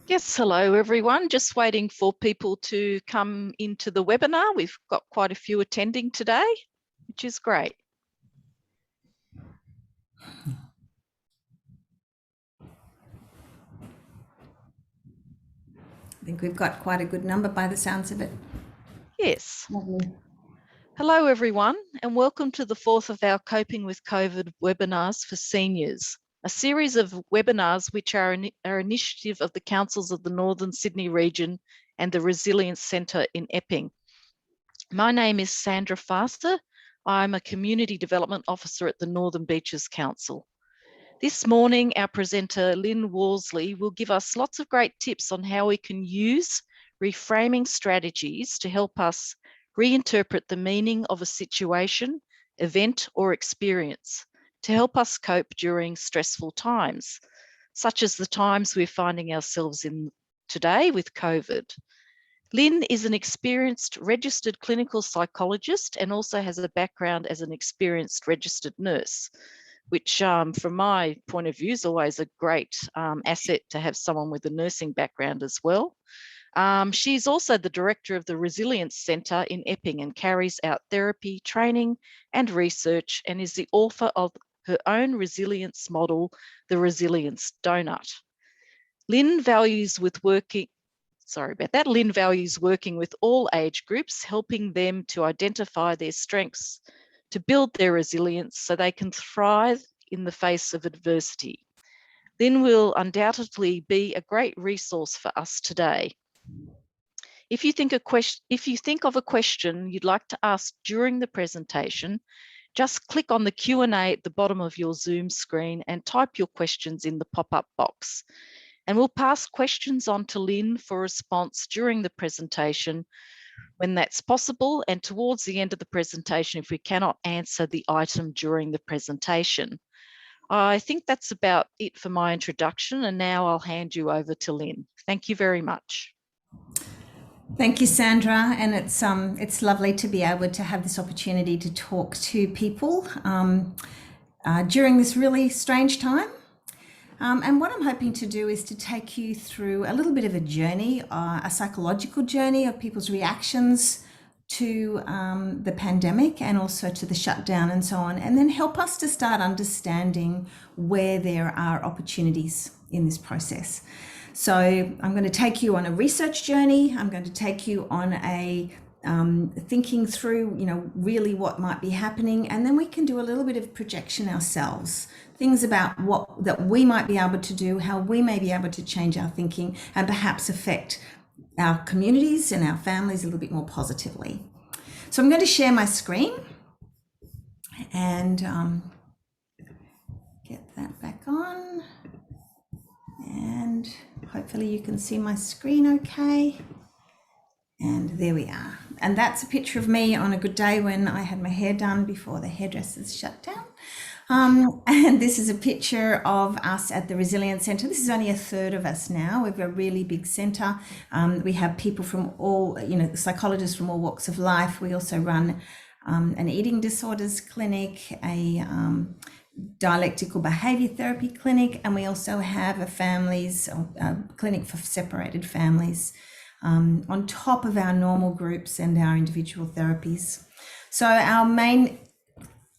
Yes, hello everyone. Just waiting for people to come into the webinar. We've got quite a few attending today, which is great. I think we've got quite a good number by the sounds of it. Yes. Lovely. Hello everyone, and welcome to the fourth of our Coping with COVID webinars for seniors, a series of webinars which are an initiative of the Councils of the Northern Sydney region and the Resilience Centre in Epping. My name is Sandra Faster. I'm a Community Development Officer at the Northern Beaches Council. This morning, our presenter, Lyn Worsley, will give us lots of great tips on how we can use reframing strategies to help us reinterpret the meaning of a situation, event, or experience to help us cope during stressful times, such as the times we're finding ourselves in today with COVID. Lyn is an experienced registered clinical psychologist and also has a background as an experienced registered nurse, which from my point of view is always a great asset to have someone with a nursing background as well. She's also the director of the Resilience Centre in Epping and carries out therapy, training and research, and is the author of her own resilience model, the Resilience Donut. Lyn values working with all age groups, helping them to identify their strengths, to build their resilience so they can thrive in the face of adversity. Lyn will undoubtedly be a great resource for us today. If you think of a question you'd like to ask during the presentation, just click on the Q&A at the bottom of your Zoom screen and type your questions in the pop-up box. And we'll pass questions on to Lyn for response during the presentation when that's possible, and towards the end of the presentation if we cannot answer the item during the presentation. I think that's about it for my introduction, and now I'll hand you over to Lyn. Thank you very much. Thank you, Sandra, and it's lovely to be able to have this opportunity to talk to people during this really strange time. And what I'm hoping to do is to take you through a little bit of a journey, a psychological journey of people's reactions to the pandemic and also to the shutdown and so on, and then help us to start understanding where there are opportunities in this process. So I'm going to take you on a research journey. I'm going to take you on a thinking through, really what might be happening, and then we can do a little bit of projection ourselves, things about what that we might be able to do, how we may be able to change our thinking and perhaps affect our communities and our families a little bit more positively. So I'm going to share my screen and get that back on, and hopefully you can see my screen okay. And there we are. And that's a picture of me on a good day when I had my hair done before the hairdressers shut down. And this is a picture of us at the Resilience Centre. This is only a third of us now. We have a really big centre. We have people from all, psychologists from all walks of life. We also run an eating disorders clinic, a dialectical behaviour therapy clinic, and we also have a clinic for separated families on top of our normal groups and our individual therapies. So our main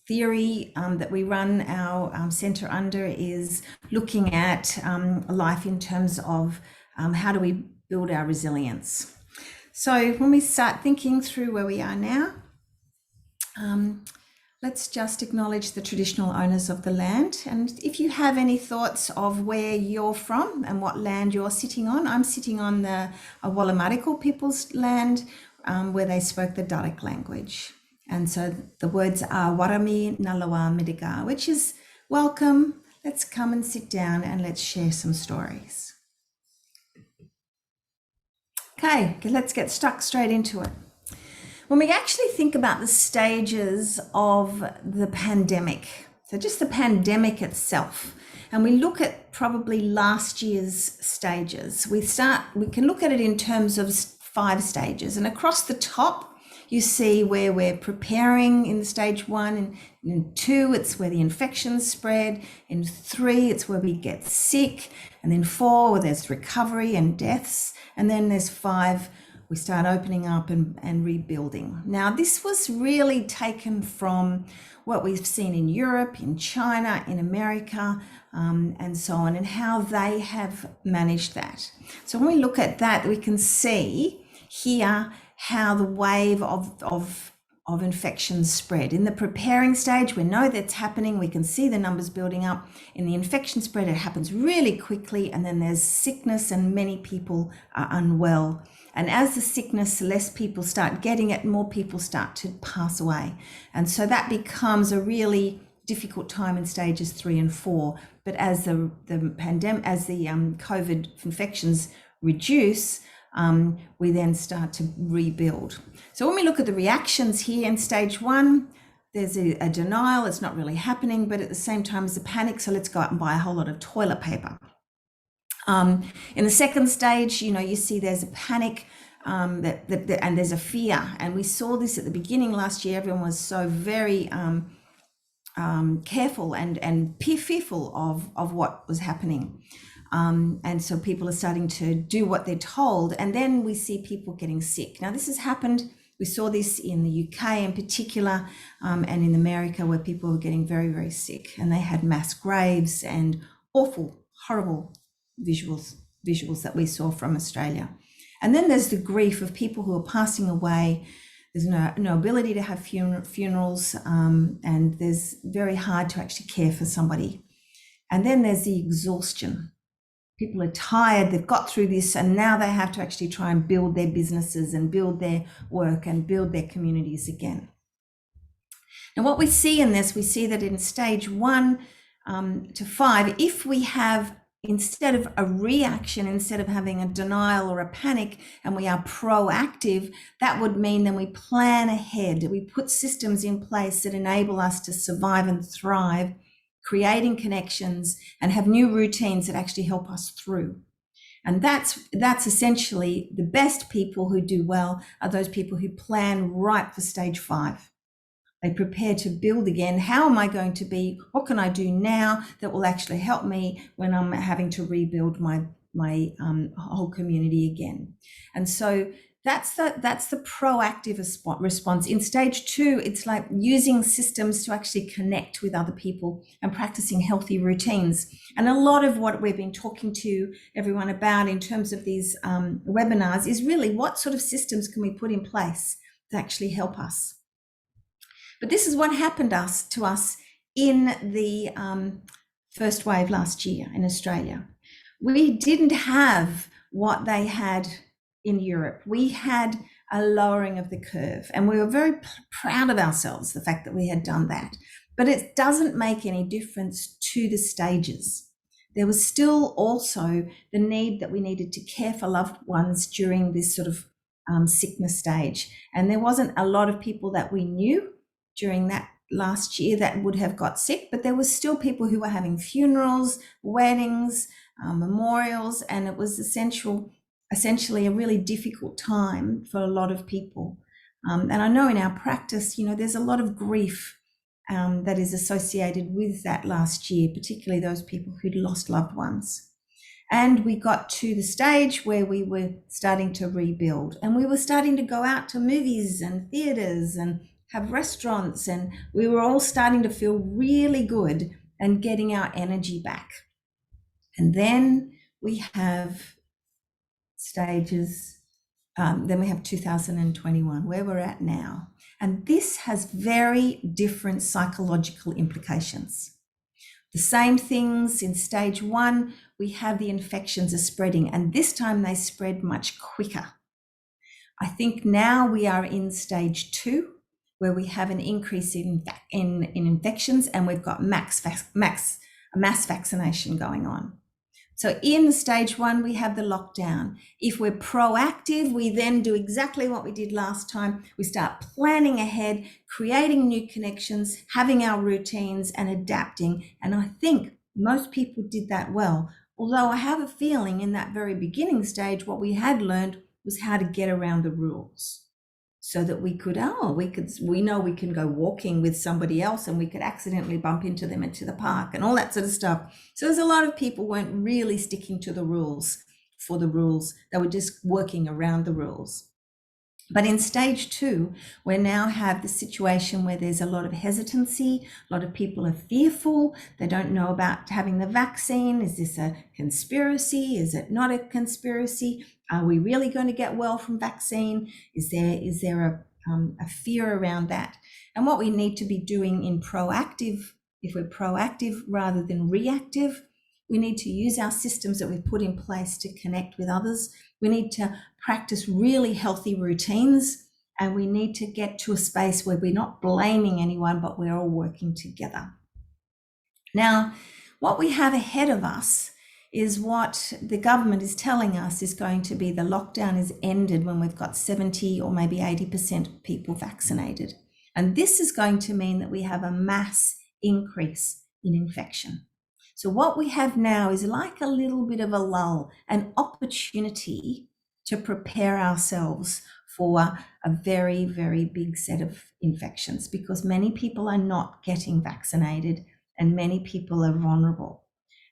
theory that we run our centre under is looking at life in terms of how do we build our resilience. So when we start thinking through where we are now, let's just acknowledge the traditional owners of the land. And if you have any thoughts of where you're from and what land you're sitting on, I'm sitting on the Wallamarikal people's land where they spoke the Daruk language. And so the words are Warami Nalawa Midiga, which is welcome, let's come and sit down and let's share some stories. Okay, let's get stuck straight into it. When we actually think about the stages of the pandemic, so just the pandemic itself, and we look at probably last year's stages, we can look at it in terms of 5 stages. And across the top, you see where we're preparing in stage 1. And in 2, it's where the infections spread. In 3, it's where we get sick. And then 4, where there's recovery and deaths. And then there's 5, we start opening up and rebuilding. Now, this was really taken from what we've seen in Europe, in China, in America, and so on, and how they have managed that. So when we look at that, we can see here how the wave of infections spread. In the preparing stage, we know that's happening. We can see the numbers building up. In the infection spread, it happens really quickly, and then there's sickness and many people are unwell. And as the sickness, less people start getting it, more people start to pass away. And so that becomes a really difficult time in stages 3 and 4. But as the pandemic, as the COVID infections reduce, we then start to rebuild. So when we look at the reactions here in stage 1, there's a denial, it's not really happening, but at the same time as a panic, so let's go out and buy a whole lot of toilet paper. In the second stage, you see there's a panic, and there's a fear. And we saw this at the beginning last year. Everyone was so very careful and fearful of what was happening. And so people are starting to do what they're told. And then we see people getting sick. Now, this has happened. We saw this in the UK in particular, and in America, where people were getting very, very sick. And they had mass graves and awful, horrible visuals that we saw from Australia. And then there's the grief of people who are passing away. There's no ability to have funerals, and there's very hard to actually care for somebody. And then there's the exhaustion. People are tired, they've got through this, and now they have to actually try and build their businesses and build their work and build their communities again. Now, what we see in this, we see that in stage 1 to 5, if we have, instead of a reaction, instead of having a denial or a panic, and we are proactive, that would mean then we plan ahead. We put systems in place that enable us to survive and thrive, creating connections and have new routines that actually help us through. And that's essentially the best people who do well are those people who plan right for stage 5. They prepare to build again. How am I going to be? What can I do now that will actually help me when I'm having to rebuild my whole community again? And so that's the proactive response. In stage 2, it's like using systems to actually connect with other people and practicing healthy routines. And a lot of what we've been talking to everyone about in terms of these webinars is really what sort of systems can we put in place to actually help us. But this is what happened to us in the first wave last year in Australia. We didn't have what they had in Europe. We had a lowering of the curve, and we were very proud of ourselves, the fact that we had done that. But it doesn't make any difference to the stages. There was still also the need that we needed to care for loved ones during this sort of sickness stage. And there wasn't a lot of people that we knew during that last year that would have got sick, but there was still people who were having funerals, weddings, memorials, and it was essentially a really difficult time for a lot of people. And I know in our practice, there's a lot of grief that is associated with that last year, particularly those people who'd lost loved ones. And we got to the stage where we were starting to rebuild, and we were starting to go out to movies and theatres and have restaurants, and we were all starting to feel really good and getting our energy back. And then we have stages, then we have 2021, where we're at now. And this has very different psychological implications. The same things in stage 1, we have the infections are spreading, and this time they spread much quicker. I think now we are in stage 2, where we have an increase in infections, and we've got mass vaccination going on. So in stage 1, we have the lockdown. If we're proactive, we then do exactly what we did last time. We start planning ahead, creating new connections, having our routines and adapting. And I think most people did that well. Although I have a feeling in that very beginning stage, what we had learned was how to get around the rules. so that we know we can go walking with somebody else and we could accidentally bump into them into the park and all that sort of stuff. So there's a lot of people weren't really sticking to the rules for the rules. They were just working around the rules. But in stage 2, we now have the situation where there's a lot of hesitancy, a lot of people are fearful, they don't know about having the vaccine. Is this a conspiracy? Is it not a conspiracy? Are we really going to get well from vaccine? Is there a fear around that? And what we need to be doing in proactive, if we're proactive rather than reactive, we need to use our systems that we've put in place to connect with others. We need to practice really healthy routines, and we need to get to a space where we're not blaming anyone, but we're all working together. Now, what we have ahead of us is what the government is telling us is going to be the lockdown is ended when we've got 70 or maybe 80% of people vaccinated. And this is going to mean that we have a mass increase in infection. So what we have now is like a little bit of a lull, an opportunity to prepare ourselves for a very, very big set of infections, because many people are not getting vaccinated and many people are vulnerable.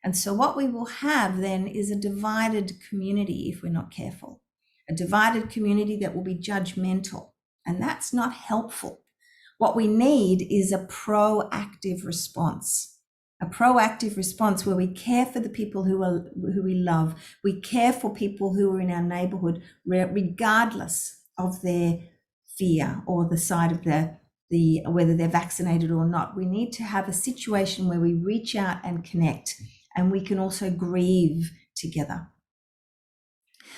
And so what we will have then is a divided community if we're not careful, a divided community that will be judgmental, and that's not helpful. What we need is a proactive response. A proactive response where we care for the people who we love. We care for people who are in our neighborhood, regardless of their fear or the side of whether they're vaccinated or not. We need to have a situation where we reach out and connect, and we can also grieve together.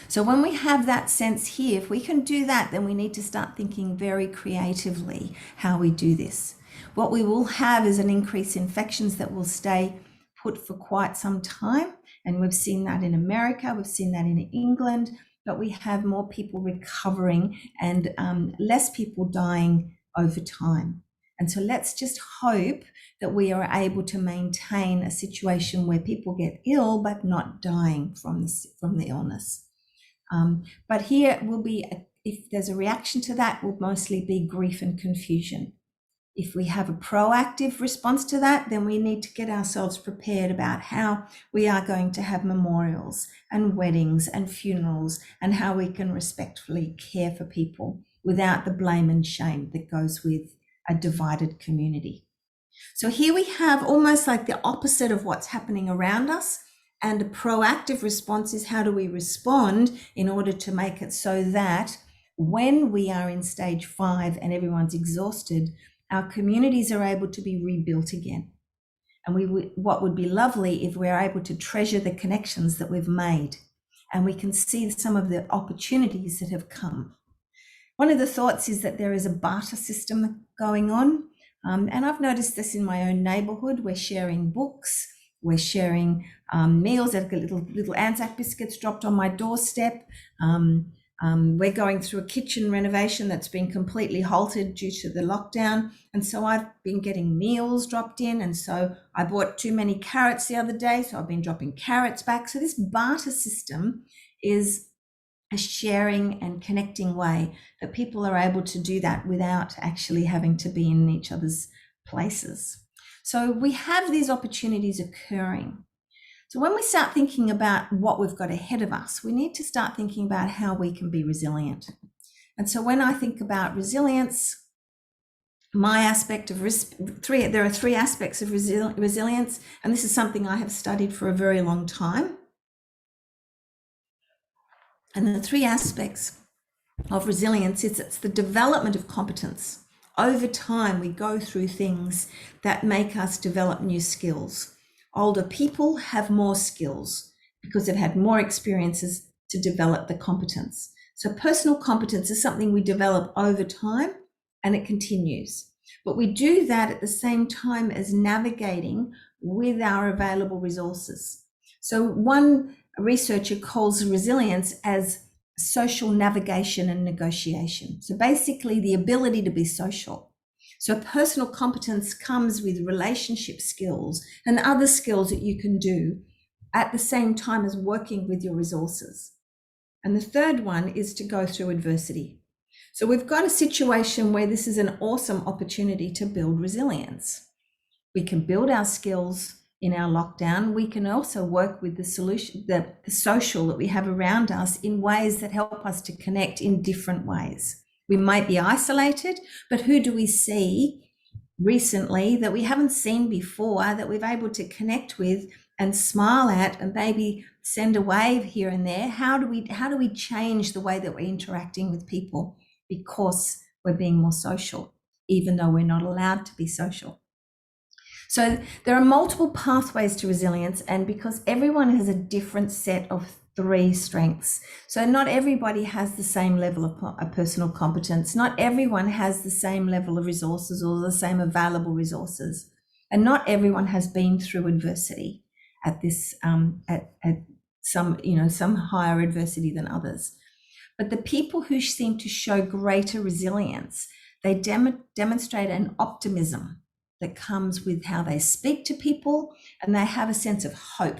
So when we have that sense here, if we can do that, then we need to start thinking very creatively how we do this. What we will have is an increase in infections that will stay put for quite some time. And we've seen that in America, we've seen that in England, but we have more people recovering and less people dying over time. And so let's just hope that we are able to maintain a situation where people get ill but not dying from the illness. But here will be, if there's a reaction to that, will mostly be grief and confusion. If we have a proactive response to that, then we need to get ourselves prepared about how we are going to have memorials and weddings and funerals, and how we can respectfully care for people without the blame and shame that goes with a divided community. So here we have almost like the opposite of what's happening around us. And a proactive response is how do we respond in order to make it so that when we are in stage 5 and everyone's exhausted, our communities are able to be rebuilt again. And what would be lovely if we're able to treasure the connections that we've made, and we can see some of the opportunities that have come. One of the thoughts is that there is a barter system going on. And I've noticed this in my own neighborhood. We're sharing books, we're sharing meals. I've got little Anzac biscuits dropped on my doorstep. We're going through a kitchen renovation that's been completely halted due to the lockdown. And so I've been getting meals dropped in. And so I bought too many carrots the other day, so I've been dropping carrots back. So this barter system is a sharing and connecting way that people are able to do that without actually having to be in each other's places. So we have these opportunities occurring. So when we start thinking about what we've got ahead of us, we need to start thinking about how we can be resilient. And so when I think about resilience, my aspect of there are 3 aspects of resilience, and this is something I have studied for a very long time. And the 3 aspects of resilience is it's the development of competence. Over time, we go through things that make us develop new skills. Older people have more skills because they've had more experiences to develop the competence. So personal competence is something we develop over time, and it continues. But we do that at the same time as navigating with our available resources. So one researcher calls resilience as social navigation and negotiation. So basically the ability to be social. So personal competence comes with relationship skills and other skills that you can do at the same time as working with your resources. And the third one is to go through adversity. So we've got a situation where this is an awesome opportunity to build resilience. We can build our skills in our lockdown. We can also work with the solution, the social that we have around us in ways that help us to connect in different ways. We might be isolated, but who do we see recently that we haven't seen before that we've able to connect with and smile at and maybe send a wave here and there? How do we change the way that we're interacting with people because we're being more social, even though we're not allowed to be social? So there are multiple pathways to resilience, and because everyone has a different set of 3 strengths. So not everybody has the same level of personal competence. Not everyone has the same level of resources or the same available resources. And not everyone has been through adversity at this, at some higher adversity than others. But the people who seem to show greater resilience, they demonstrate an optimism that comes with how they speak to people, and they have a sense of hope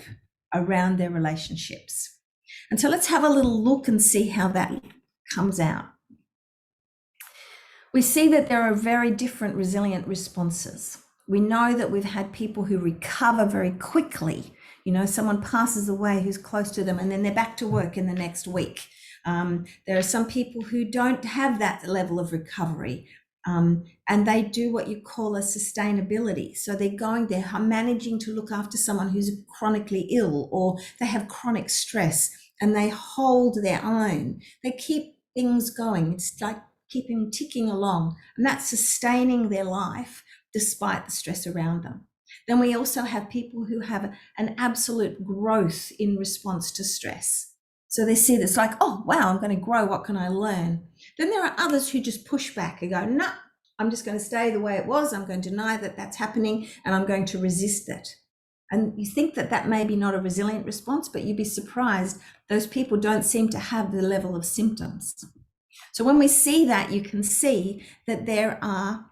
around their relationships. And so let's have a little look and see how that comes out. We see that there are very different resilient responses. We know that we've had people who recover very quickly. You know, someone passes away who's close to them and then they're back to work in the next week. There are some people who don't have that level of recovery. And they do what you call a sustainability. So they're managing to look after someone who's chronically ill, or they have chronic stress, and they hold their own. They keep things going. It's like keeping ticking along, and that's sustaining their life despite the stress around them. Then we also have people who have an absolute growth in response to stress. So they see this like, oh, wow, I'm going to grow. What can I learn? Then there are others who just push back and go, no, I'm just going to stay the way it was. I'm going to deny that that's happening, and I'm going to resist it. And you think that that may be not a resilient response, but you'd be surprised. Those people don't seem to have the level of symptoms. So when we see that, you can see that there are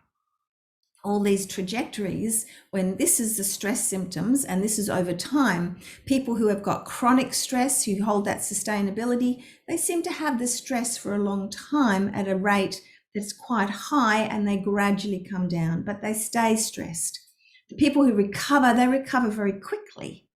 all these trajectories when this is the stress symptoms, and this is over time. People who have got chronic stress, who hold that sustainability, they seem to have this stress for a long time at a rate that's quite high, and they gradually come down, but they stay stressed. The people who recover, they recover very quickly.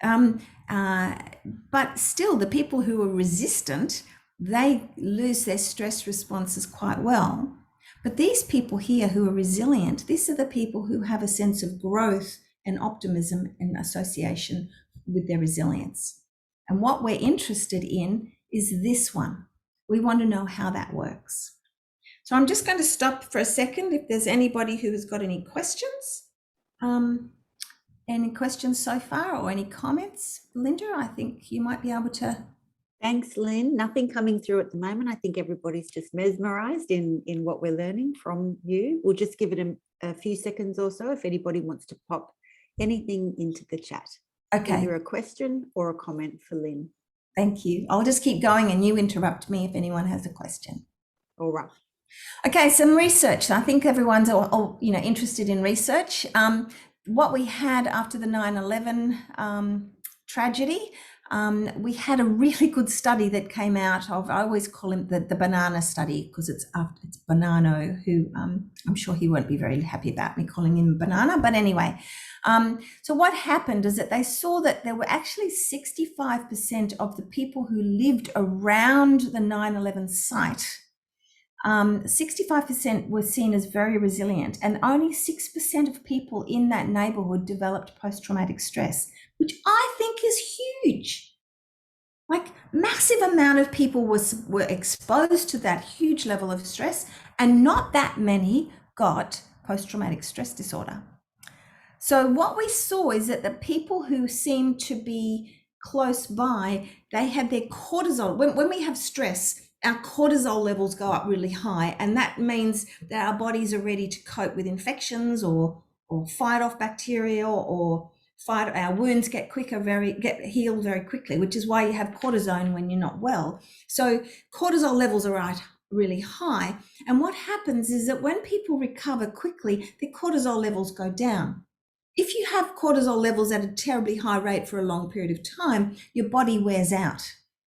But still, the people who are resistant, they lose their stress responses quite well. But these people here who are resilient, these are the people who have a sense of growth and optimism in association with their resilience. And what we're interested in is this one. We want to know how that works. So I'm just going to stop for a second if there's anybody who has got any questions. Any questions so far, or any comments? Linda, I think you might be able to. Thanks, Lyn. Nothing coming through at the moment. I think everybody's just mesmerised in what we're learning from you. We'll just give it a few seconds or so if anybody wants to pop anything into the chat. Okay. Either a question or a comment for Lyn. Thank you. I'll just keep going and you interrupt me if anyone has a question. All right. Okay, some research. I think everyone's all interested in research. What we had after the 9/11 tragedy, we had a really good study that came out of, I always call him the banana study, because it's Bonanno, who I'm sure he won't be very happy about me calling him banana, but anyway. So what happened is that they saw that there were actually 65% of the people who lived around the 9/11 site, 65% were seen as very resilient, and only 6% of people in that neighborhood developed post-traumatic stress, which I think is huge. Like, massive amount of people were exposed to that huge level of stress, and not that many got post-traumatic stress disorder. So what we saw is that the people who seemed to be close by, they had their cortisol. When we have stress, our cortisol levels go up really high, and that means that our bodies are ready to cope with infections or fight off bacteria, or fight our wounds get healed very quickly, which is why you have cortisone when you're not well. So cortisol levels are really high, and what happens is that when people recover quickly, their cortisol levels go down. If you have cortisol levels at a terribly high rate for a long period of time, your body wears out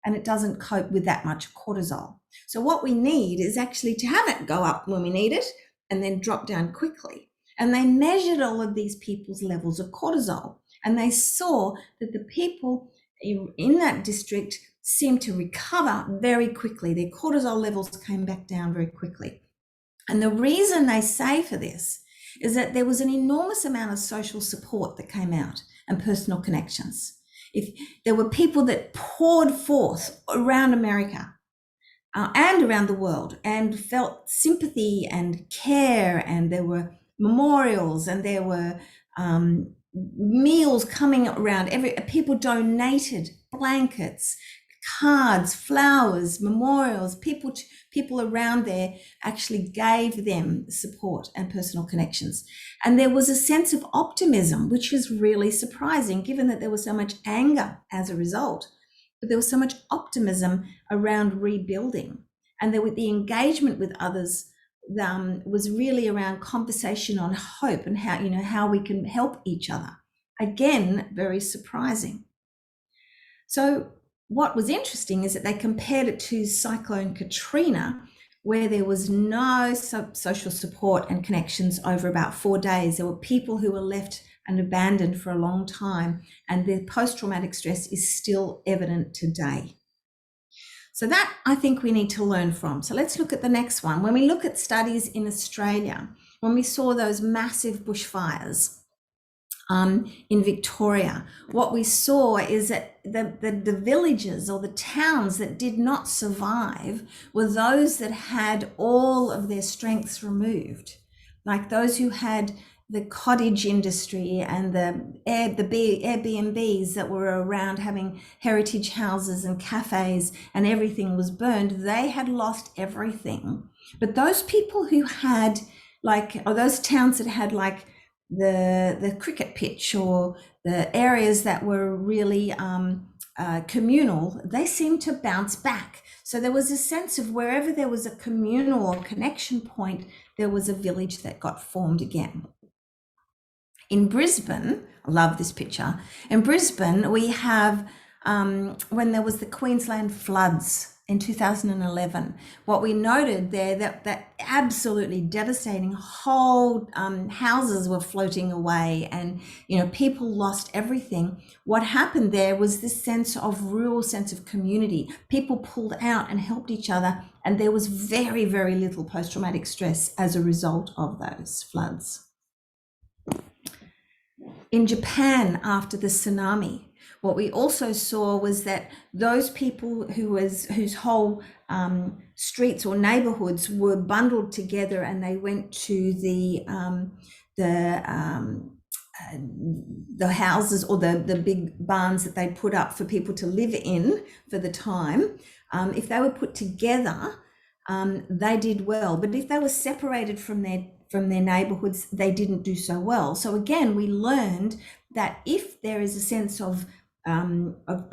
and it doesn't cope with that much cortisol. So what we need is actually to have it go up when we need it and then drop down quickly. And they measured all of these people's levels of cortisol, and they saw that the people in that district seemed to recover very quickly. Their cortisol levels came back down very quickly. And the reason they say for this is that there was an enormous amount of social support that came out and personal connections. If there were people that poured forth around America and around the world and felt sympathy and care, and there were memorials and there were meals coming around. People donated blankets, cards, flowers, memorials. People around there actually gave them support and personal connections. And there was a sense of optimism, which is really surprising given that there was so much anger as a result. But there was so much optimism around rebuilding, and there with the engagement with others was really around conversation on hope and how we can help each other. Again, very surprising. So what was interesting is that they compared it to Cyclone Katrina, where there was no social support and connections over about 4 days. There were people who were left and abandoned for a long time, and their post-traumatic stress is still evident today. So that I think we need to learn from. So let's look at the next one. When we look at studies in Australia, when we saw those massive bushfires in Victoria, what we saw is that the villages or the towns that did not survive were those that had all of their strengths removed, like those who had the cottage industry and the Airbnbs that were around, having heritage houses and cafes, and everything was burned. They had lost everything. But those people who had or those towns that had the cricket pitch or the areas that were really communal, they seemed to bounce back. So there was a sense of wherever there was a communal or connection point, there was a village that got formed again. In Brisbane, I love this picture. In Brisbane, we have, when there was the Queensland Floods in 2011, what we noted there, that absolutely devastating, whole houses were floating away, and people lost everything. What happened there was this real sense of community. People pulled out and helped each other, and there was very, very little post-traumatic stress as a result of those floods. In Japan, after the tsunami, what we also saw was that those people whose whole streets or neighborhoods were bundled together, and they went to the houses or the big barns that they put up for people to live in for the time. If they were put together, they did well. But if they were separated from their neighborhoods, they didn't do so well. So again, we learned that if there is a sense of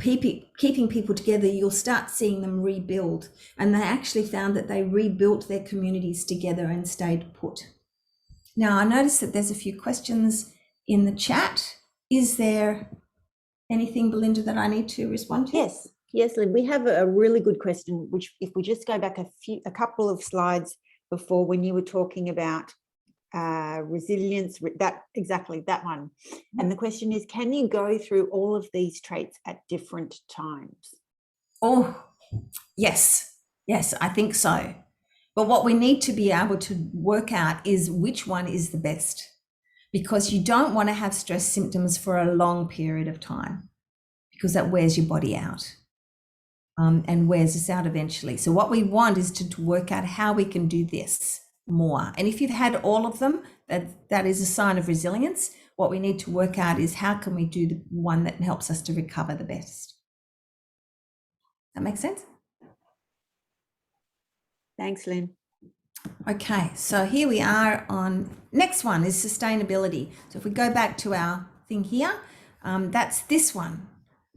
keeping people together, you'll start seeing them rebuild. And they actually found that they rebuilt their communities together and stayed put. Now, I noticed that there's a few questions in the chat. Is there anything, Belinda, that I need to respond to? Yes, Lyn, we have a really good question, which if we just go back a couple of slides before, when you were talking about resilience, exactly that one. And the question is, can you go through all of these traits at different times? Oh, yes, I think so. But what we need to be able to work out is which one is the best, because you don't want to have stress symptoms for a long period of time, because that wears your body out and wears us out eventually. So what we want is to work out how we can do this more. And if you've had all of them, that is a sign of resilience. What we need to work out is how can we do the one that helps us to recover the best. That makes sense? Thanks, Lyn. Okay, so here we are on, next one is sustainability. So if we go back to our thing here, that's this one,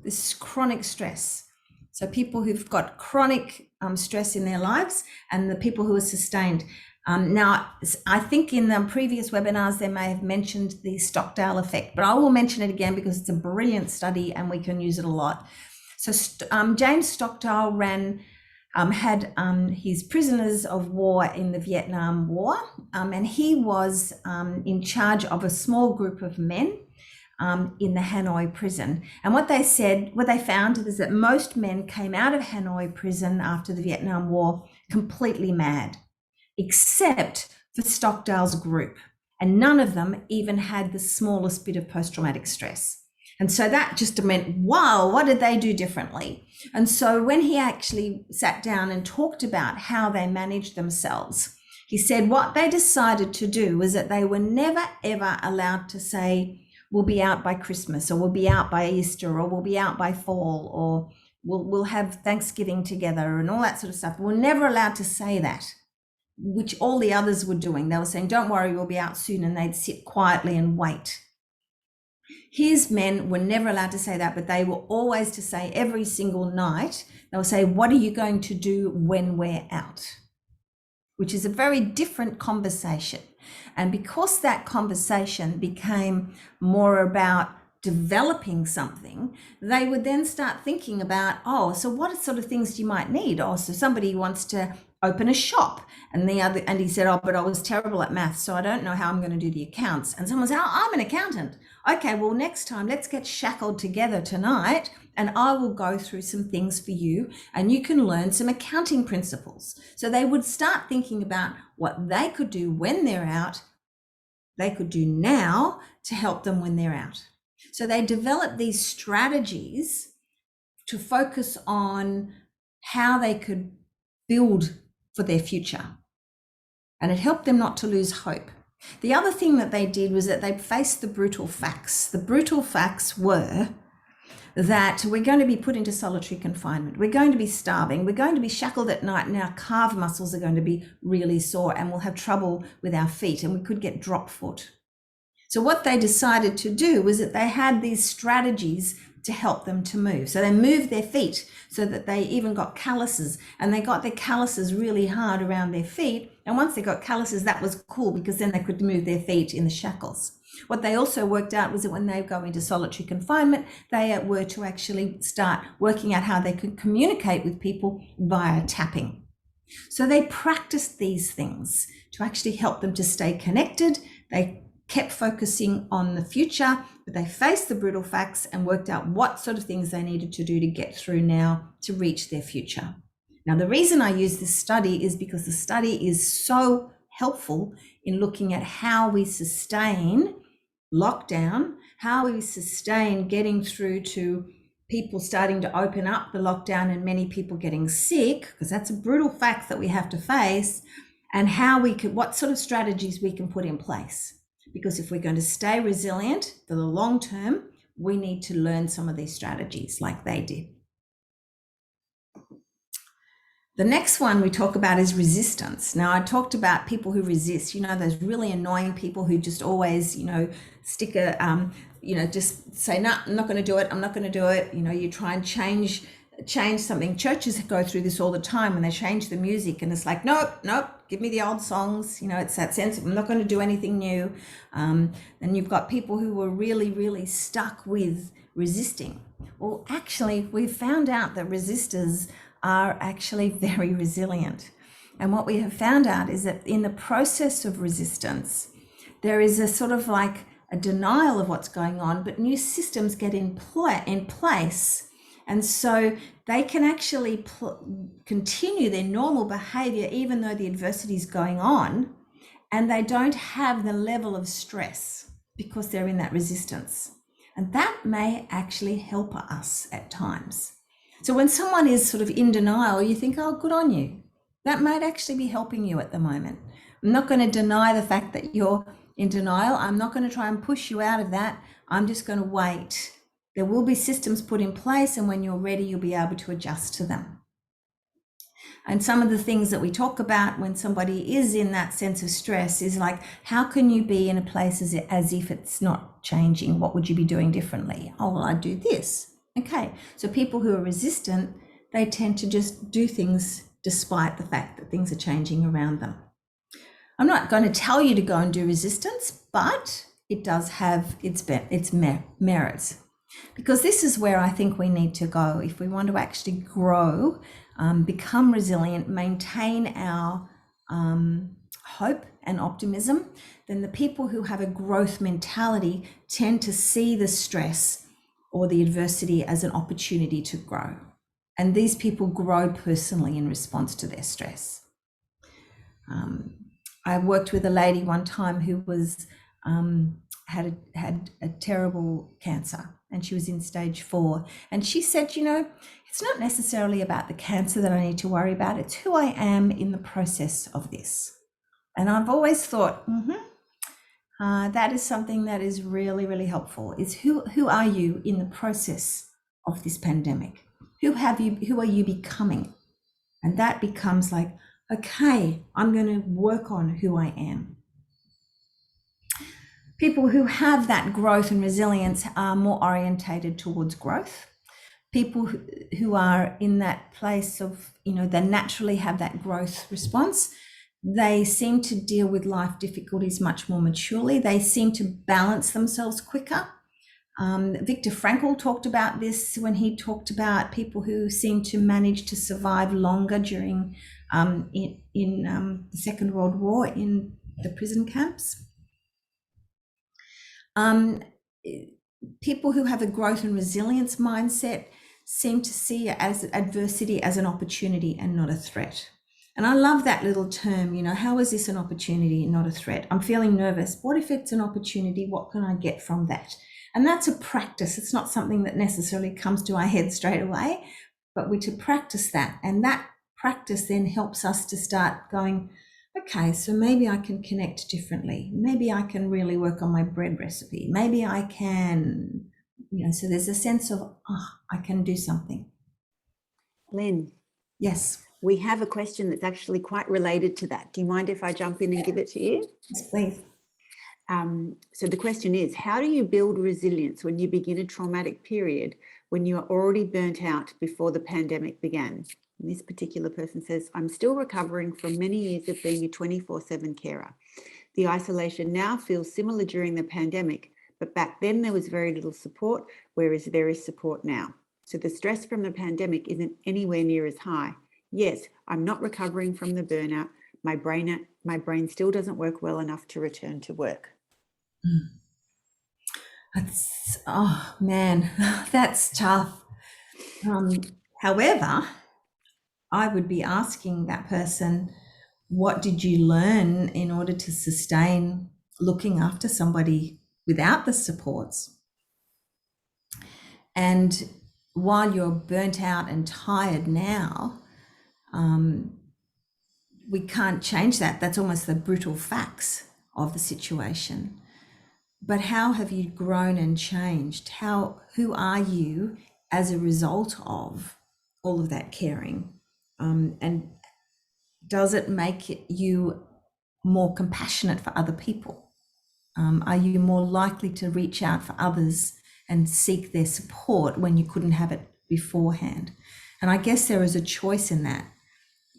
this chronic stress. So people who've got chronic stress in their lives, and the people who are sustained. Now, I think in the previous webinars, they may have mentioned the Stockdale effect, but I will mention it again because it's a brilliant study and we can use it a lot. So James Stockdale ran had his prisoners of war in the Vietnam War, and he was in charge of a small group of men in the Hanoi prison. And what they found is that most men came out of Hanoi prison after the Vietnam War completely mad, except for Stockdale's group. And none of them even had the smallest bit of post-traumatic stress. And so that just meant, wow, what did they do differently? And so when he actually sat down and talked about how they managed themselves, he said what they decided to do was that they were never, ever allowed to say, we'll be out by Christmas, or we'll be out by Easter, or we'll be out by fall, or we'll have Thanksgiving together and all that sort of stuff. We're never allowed to say that, which all the others were doing. They were saying, don't worry, we'll be out soon, and they'd sit quietly and wait. His men were never allowed to say that, but they were always to say every single night, they'll say, what are you going to do when we're out? Which is a very different conversation. And because that conversation became more about developing something, they would then start thinking about, oh, so what sort of things you might need? Oh, so somebody wants to open a shop, and he said, oh, but I was terrible at maths, so I don't know how I'm going to do the accounts. And someone said, oh, I'm an accountant. Okay, well, next time let's get shackled together tonight, and I will go through some things for you, and you can learn some accounting principles. So they would start thinking about what they could do when they're out, they could do now to help them when they're out. So they developed these strategies to focus on how they could build for their future. And it helped them not to lose hope. The other thing that they did was that they faced the brutal facts. The brutal facts were that we're going to be put into solitary confinement. We're going to be starving. We're going to be shackled at night, and our calf muscles are going to be really sore, and we'll have trouble with our feet, and we could get drop foot. So what they decided to do was that they had these strategies to help them to move. So they moved their feet so that they even got calluses, and they got their calluses really hard around their feet. And once they got calluses, that was cool, because then they could move their feet in the shackles. What they also worked out was that when they go into solitary confinement, they were to actually start working out how they could communicate with people via tapping. So they practiced these things to actually help them to stay connected. They kept focusing on the future, but they faced the brutal facts and worked out what sort of things they needed to do to get through now to reach their future. Now, the reason I use this study is because the study is so helpful in looking at how we sustain lockdown, how we sustain getting through to people starting to open up the lockdown and many people getting sick, because that's a brutal fact that we have to face, and how we could, what sort of strategies we can put in place. Because if we're going to stay resilient for the long term, we need to learn some of these strategies like they did. The next one we talk about is resistance. Now, I talked about people who resist, those really annoying people who just always, stick a, just say, no, I'm not going to do it. I'm not going to do it. You try and change something. Churches go through this all the time when they change the music, and it's like, nope, give me the old songs. It's that sense of I'm not going to do anything new. And you've got people who were really, really stuck with resisting. Well, actually, we've found out that resistors are actually very resilient. And what we have found out is that in the process of resistance, there is a sort of like a denial of what's going on, but new systems get in place. And so they can actually continue their normal behavior even though the adversity is going on, and they don't have the level of stress because they're in that resistance. And that may actually help us at times. So when someone is sort of in denial, you think, oh, good on you. That might actually be helping you at the moment. I'm not going to deny the fact that you're in denial. I'm not going to try and push you out of that. I'm just going to wait. There will be systems put in place, and when you're ready, you'll be able to adjust to them. And some of the things that we talk about when somebody is in that sense of stress is like, how can you be in a place as if it's not changing? What would you be doing differently? Oh, well, I'd do this. Okay, so people who are resistant, they tend to just do things despite the fact that things are changing around them. I'm not going to tell you to go and do resistance, but it does have its merits. because this is where I think we need to go if we want to actually grow, become resilient, maintain our hope and optimism. Then the people who have a growth mentality tend to see the stress or the adversity as an opportunity to grow. And these people grow personally in response to their stress. I worked with a lady one time who was had a terrible cancer, and she was in stage 4. And she said, you know, it's not necessarily about the cancer that I need to worry about. It's who I am in the process of this. And I've always thought, that is something that is really, really helpful. Is who are you in the process of this pandemic? Who are you becoming? And that becomes like, okay, I'm going to work on who I am. People who have that growth and resilience are more orientated towards growth. People who are in that place of, you know, they naturally have that growth response. They seem to deal with life difficulties much more maturely. They seem to balance themselves quicker. Viktor Frankl talked about this when he talked about people who seem to manage to survive longer during the Second World War in the prison camps. People who have a growth and resilience mindset seem to see as adversity as an opportunity and not a threat. And I love that little term, you know, how is this an opportunity and not a threat? I'm feeling nervous. What if it's an opportunity? What can I get from that? And that's a practice. It's not something that necessarily comes to our head straight away, but we're to practice that. And that practice then helps us to start going, okay, so maybe I can connect differently. Maybe I can really work on my bread recipe. Maybe I can, you know, so there's a sense of, I can do something. Lyn. Yes. We have a question that's actually quite related to that. Do you mind if I jump in and give it to you? Yes, please. So the question is, how do you build resilience when you begin a traumatic period when you are already burnt out before the pandemic began? And this particular person says, I'm still recovering from many years of being a 24/7 carer. The isolation now feels similar during the pandemic, but back then there was very little support, whereas there is support now. So the stress from the pandemic isn't anywhere near as high. Yes, I'm not recovering from the burnout. My brain still doesn't work well enough to return to work. That's, oh man, that's tough. However, I would be asking that person, what did you learn in order to sustain looking after somebody without the supports? And while you're burnt out and tired now, we can't change that. That's almost the brutal facts of the situation. But how have you grown and changed? Who are you as a result of all of that caring? And does it make you more compassionate for other people? Are you more likely to reach out for others and seek their support when you couldn't have it beforehand? And I guess there is a choice in that.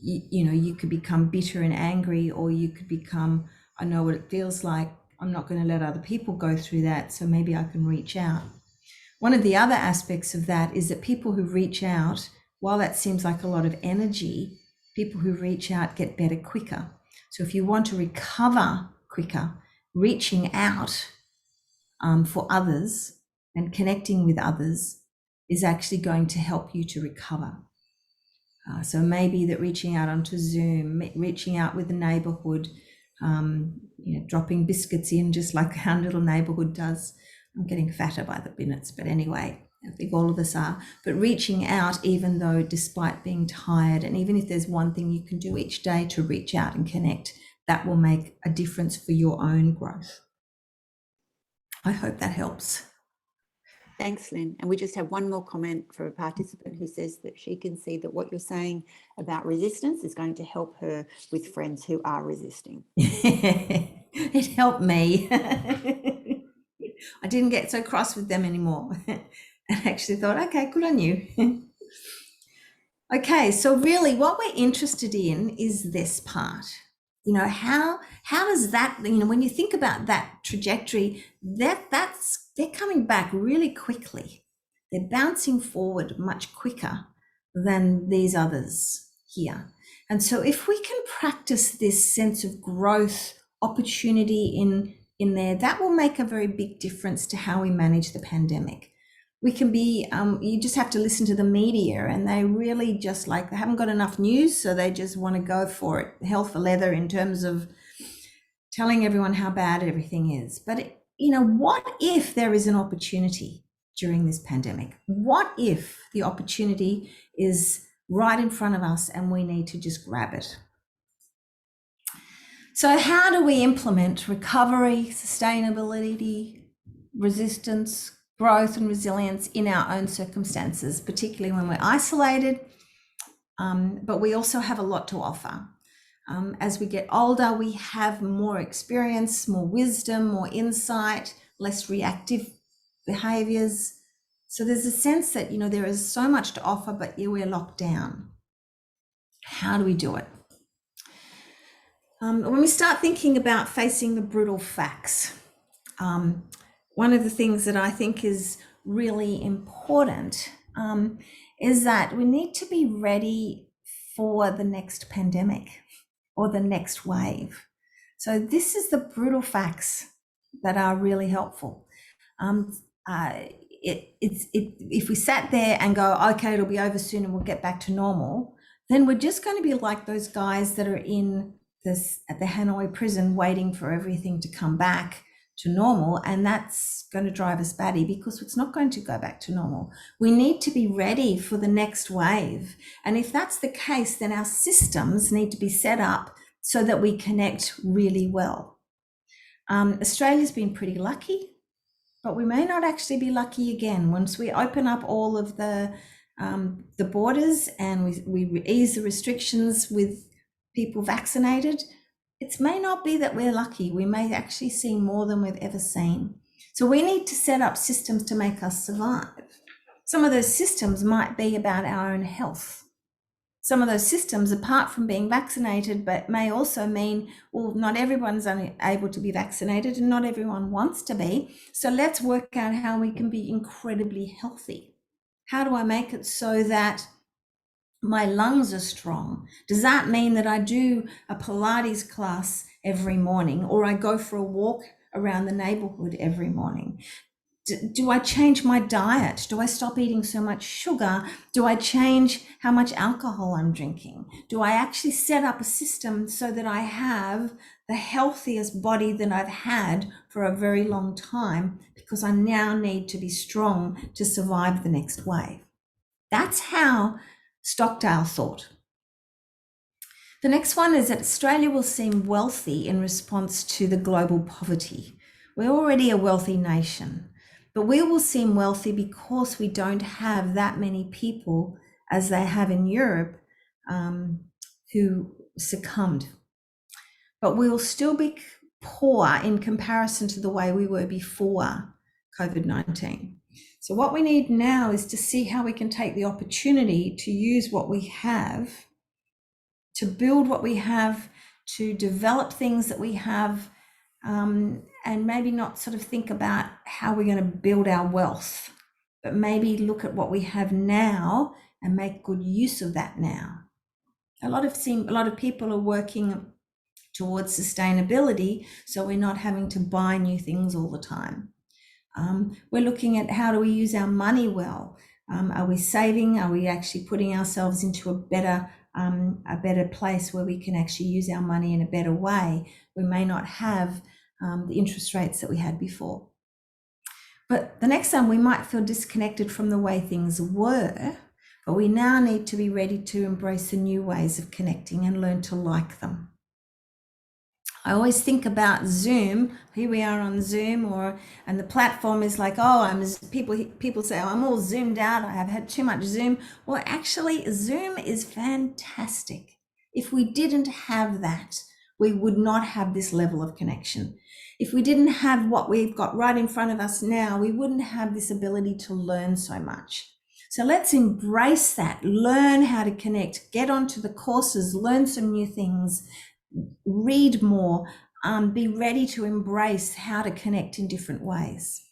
You know, you could become bitter and angry, or you could become, I know what it feels like. I'm not going to let other people go through that, so maybe I can reach out. One of the other aspects of that is that people who reach out, while that seems like a lot of energy, people who reach out get better quicker. So if you want to recover quicker, reaching out for others and connecting with others is actually going to help you to recover. So maybe that reaching out onto Zoom, reaching out with the neighborhood, you know, dropping biscuits in just like our little neighborhood does. I'm getting fatter by the minutes, but anyway, I think all of us are. But reaching out, even though despite being tired, and even if there's one thing you can do each day to reach out and connect, that will make a difference for your own growth. I hope that helps. Thanks, Lyn. And we just have one more comment for a participant who says that she can see that what you're saying about resistance is going to help her with friends who are resisting. It helped me. I didn't get so cross with them anymore. And actually thought, okay, good on you. Okay, so really what we're interested in is this part. You know, how does that, you know, when you think about that trajectory, they're coming back really quickly. they're bouncing forward much quicker than these others here. And so if we can practice this sense of growth, opportunity in there, that will make a very big difference to how we manage the pandemic. We can be, you just have to listen to the media, and they really just they haven't got enough news, so they just want to go for it, hell for leather, in terms of telling everyone how bad everything is. But, what if there is an opportunity during this pandemic? What if the opportunity is right in front of us and we need to just grab it? So how do we implement recovery, sustainability, resistance, growth and resilience in our own circumstances, particularly when we're isolated, but we also have a lot to offer. As we get older, we have more experience, more wisdom, more insight, less reactive behaviors. So there's a sense that, there is so much to offer, but we're locked down. How do we do it? When we start thinking about facing the brutal facts, one of the things that I think is really important is that we need to be ready for the next pandemic or the next wave. So this is the brutal facts that are really helpful. If we sat there and go, okay, it'll be over soon and we'll get back to normal, then we're just going to be like those guys that are at the Hanoi prison waiting for everything to come back to normal, and that's going to drive us batty because it's not going to go back to normal. We need to be ready for the next wave, and if that's the case, then our systems need to be set up so that we connect really well. Australia's been pretty lucky, but we may not actually be lucky again. Once we open up all of the borders and we ease the restrictions with people vaccinated, it may not be that we're lucky. We may actually see more than we've ever seen. So we need to set up systems to make us survive. Some of those systems might be about our own health. Some of those systems, apart from being vaccinated, but may also mean, well, not everyone's able to be vaccinated and not everyone wants to be. So let's work out how we can be incredibly healthy. How do I make it so that my lungs are strong? Does that mean that I do a Pilates class every morning, or I go for a walk around the neighborhood every morning? Do I change my diet? Do I stop eating so much sugar? Do I change how much alcohol I'm drinking? Do I actually set up a system so that I have the healthiest body that I've had for a very long time, because I now need to be strong to survive the next wave? That's how Stockdale thought. The next one is that Australia will seem wealthy in response to the global poverty. We're already a wealthy nation, but we will seem wealthy because we don't have that many people as they have in Europe who succumbed. But we will still be poor in comparison to the way we were before COVID-19. So what we need now is to see how we can take the opportunity to use what we have, to build what we have, to develop things that we have, and maybe not sort of think about how we're going to build our wealth, but maybe look at what we have now and make good use of that now. A lot of people are working towards sustainability, so we're not having to buy new things all the time. We're looking at how do we use our money well. Are we saving? Are we actually putting ourselves into a better place where we can actually use our money in a better way? We may not have the interest rates that we had before. But the next time we might feel disconnected from the way things were, but we now need to be ready to embrace the new ways of connecting and learn to like them. I always think about Zoom. Here we are on Zoom, and the platform is like, oh, people say, oh, I'm all zoomed out. I have had too much Zoom. Well, actually, Zoom is fantastic. If we didn't have that, we would not have this level of connection. If we didn't have what we've got right in front of us now, we wouldn't have this ability to learn so much. So let's embrace that, learn how to connect, get onto the courses, learn some new things, read more, be ready to embrace how to connect in different ways.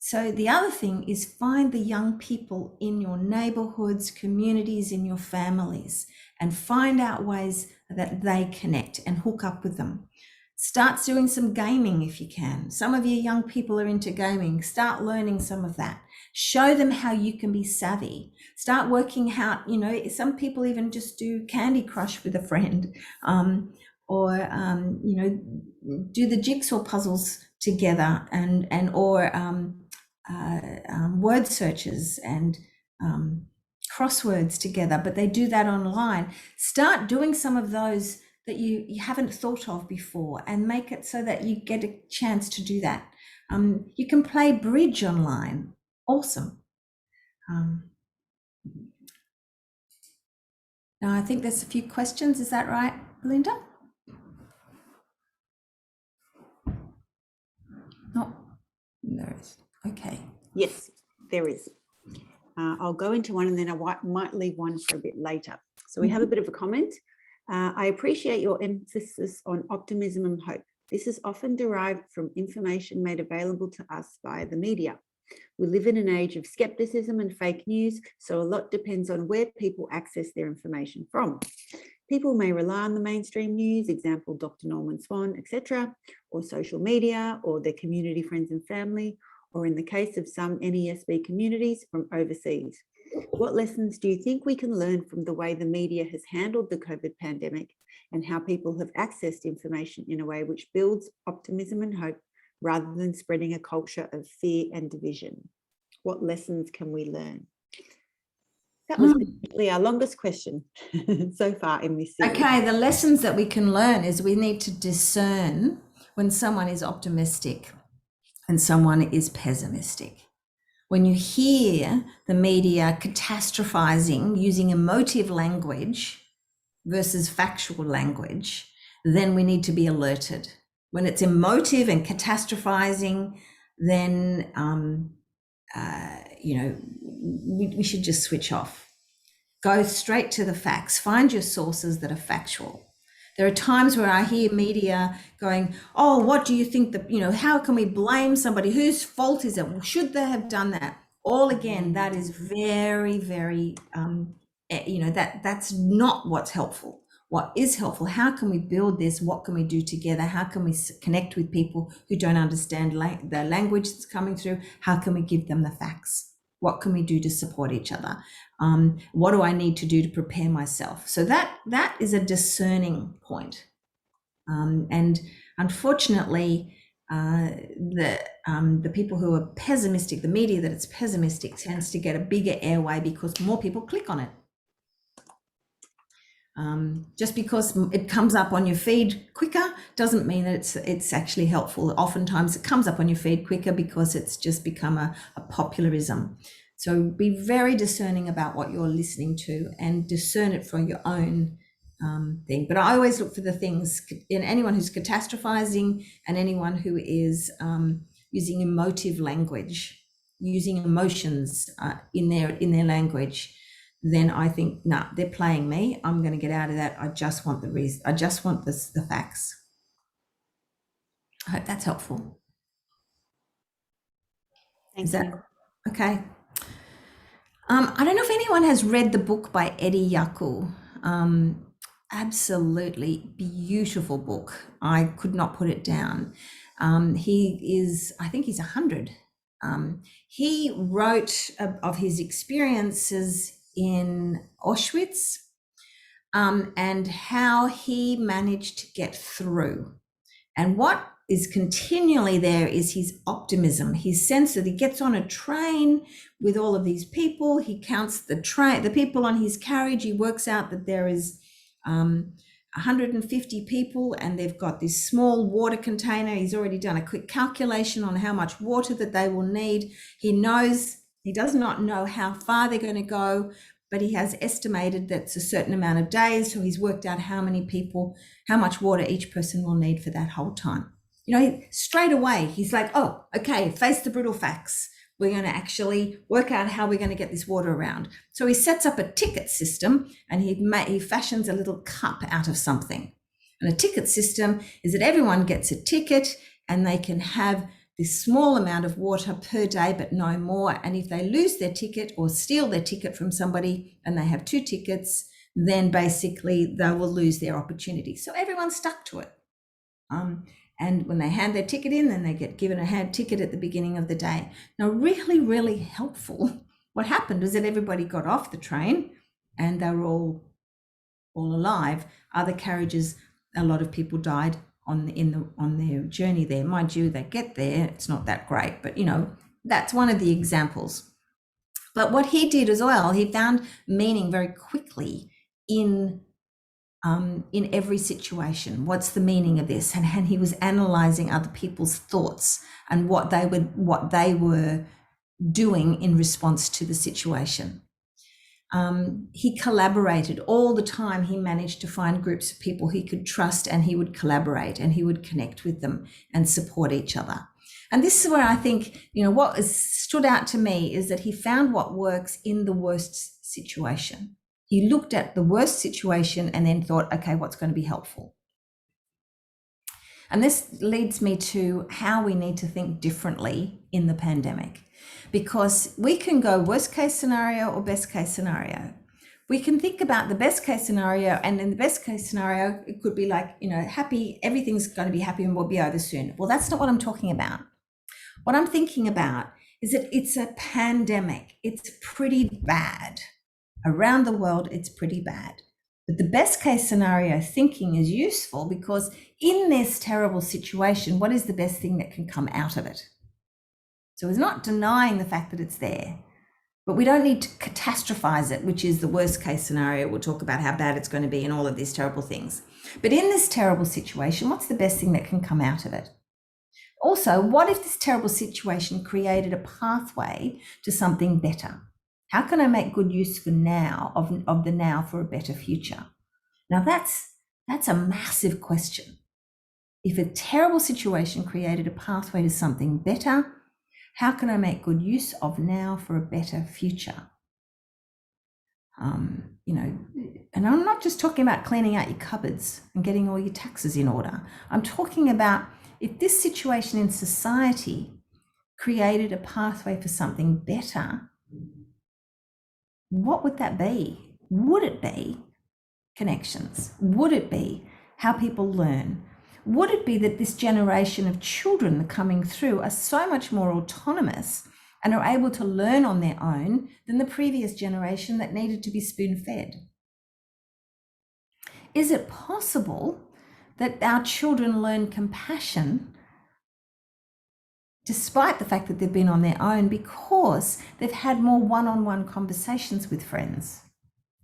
So the other thing is find the young people in your neighborhoods, communities, in your families, and find out ways that they connect and hook up with them. Start doing some gaming if you can. Some of you young people are into gaming. Start learning some of that. Show them how you can be savvy. Start working out, you know, some people even just do Candy Crush with a friend, or you know, do the jigsaw puzzles together, or word searches and crosswords together, but they do that online. Start doing some of those that you haven't thought of before, and make it so that you get a chance to do that. You can play bridge online. Awesome. Now I think there's a few questions. Is that right, Belinda? No, there is. Okay. Yes, there is. I'll go into one and then I might leave one for a bit later. So we have a bit of a comment. I appreciate your emphasis on optimism and hope. This is often derived from information made available to us by the media. We live in an age of skepticism and fake news, so a lot depends on where people access their information from. People may rely on the mainstream news, example, Dr. Norman Swan, etc., or social media, or their community friends and family, or in the case of some NESB communities, from overseas. What lessons do you think we can learn from the way the media has handled the COVID pandemic, and how people have accessed information in a way which builds optimism and hope rather than spreading a culture of fear and division? What lessons can we learn? That was definitely our longest question so far in this series. Okay, the lessons that we can learn is we need to discern when someone is optimistic and someone is pessimistic. When you hear the media catastrophizing using emotive language versus factual language, then we need to be alerted. When it's emotive and catastrophizing, then you know, we should just switch off. Go straight to the facts. Find your sources that are factual. There are times where I hear media going, oh, what do you think that, you know, how can we blame somebody? Whose fault is it? Should they have done that? All again, that is very, very, you know, that's not what's helpful. What is helpful? How can we build this? What can we do together? How can we connect with people who don't understand the language that's coming through? How can we give them the facts? What can we do to support each other? What do I need to do to prepare myself? So that is a discerning point. And unfortunately, the people who are pessimistic, the media that it's pessimistic, tends to get a bigger airway because more people click on it. Just because it comes up on your feed quicker doesn't mean that it's actually helpful. Oftentimes it comes up on your feed quicker because it's just become a popularism. So be very discerning about what you're listening to and discern it for your own thing. But I always look for the things in anyone who's catastrophizing and anyone who is using emotive language, using emotions in their language. Then I think, nah, they're playing me. I'm going to get out of that. I just want the reason. I just want the facts. I hope that's helpful. Thank you. Okay? I don't know if anyone has read the book by Eddie Yaku. Absolutely beautiful book. I could not put it down. He is, I think he's 100. He wrote of his experiences in Auschwitz and how he managed to get through. And what is continually there is his optimism, his sense that he gets on a train with all of these people. He counts the people on his carriage. He works out that there is 150 people and they've got this small water container. He's already done a quick calculation on how much water that they will need. He does not know how far they're going to go, but he has estimated that's a certain amount of days. So he's worked out how much water each person will need for that whole time. You know, straight away, he's like, oh, okay, face the brutal facts. We're going to actually work out how we're going to get this water around. So he sets up a ticket system and he fashions a little cup out of something. And a ticket system is that everyone gets a ticket and they can have this small amount of water per day, but no more. And if they lose their ticket or steal their ticket from somebody and they have 2 tickets, then basically they will lose their opportunity. So everyone's stuck to it. And when they hand their ticket in, then they get given a hand ticket at the beginning of the day. Now, really, really helpful. What happened was that everybody got off the train and they were all alive. Other carriages, a lot of people died on their journey there. Mind you, they get there, it's not that great, but you know, that's one of the examples. But what he did as well, he found meaning very quickly in every situation. What's the meaning of this? And he was analyzing other people's thoughts and what they were doing in response to the situation. He collaborated all the time. He managed to find groups of people he could trust, and he would collaborate and he would connect with them and support each other. And this is where I think, you know, what has stood out to me is that he found what works in the worst situation. He looked at the worst situation and then thought, okay, what's going to be helpful? And this leads me to how we need to think differently in the pandemic, because we can go worst case scenario or best case scenario. We can think about the best case scenario, and in the best case scenario, it could be like, you know, happy, everything's going to be happy and we'll be over soon. Well, that's not what I'm talking about. What I'm thinking about is that it's a pandemic. It's pretty bad. Around the world, it's pretty bad. But the best case scenario thinking is useful, because in this terrible situation, what is the best thing that can come out of it? So it's not denying the fact that it's there, but we don't need to catastrophize it, which is the worst case scenario. We'll talk about how bad it's going to be and all of these terrible things. But in this terrible situation, what's the best thing that can come out of it? Also, what if this terrible situation created a pathway to something better? How can I make good use for now of the now for a better future? Now that's a massive question. If a terrible situation created a pathway to something better, how can I make good use of now for a better future? You know, and I'm not just talking about cleaning out your cupboards and getting all your taxes in order. I'm talking about if this situation in society created a pathway for something better, what would that be? Would it be connections? Would it be how people learn? Would it be that this generation of children coming through are so much more autonomous and are able to learn on their own than the previous generation that needed to be spoon-fed? Is it possible that our children learn compassion despite the fact that they've been on their own because they've had more one-on-one conversations with friends?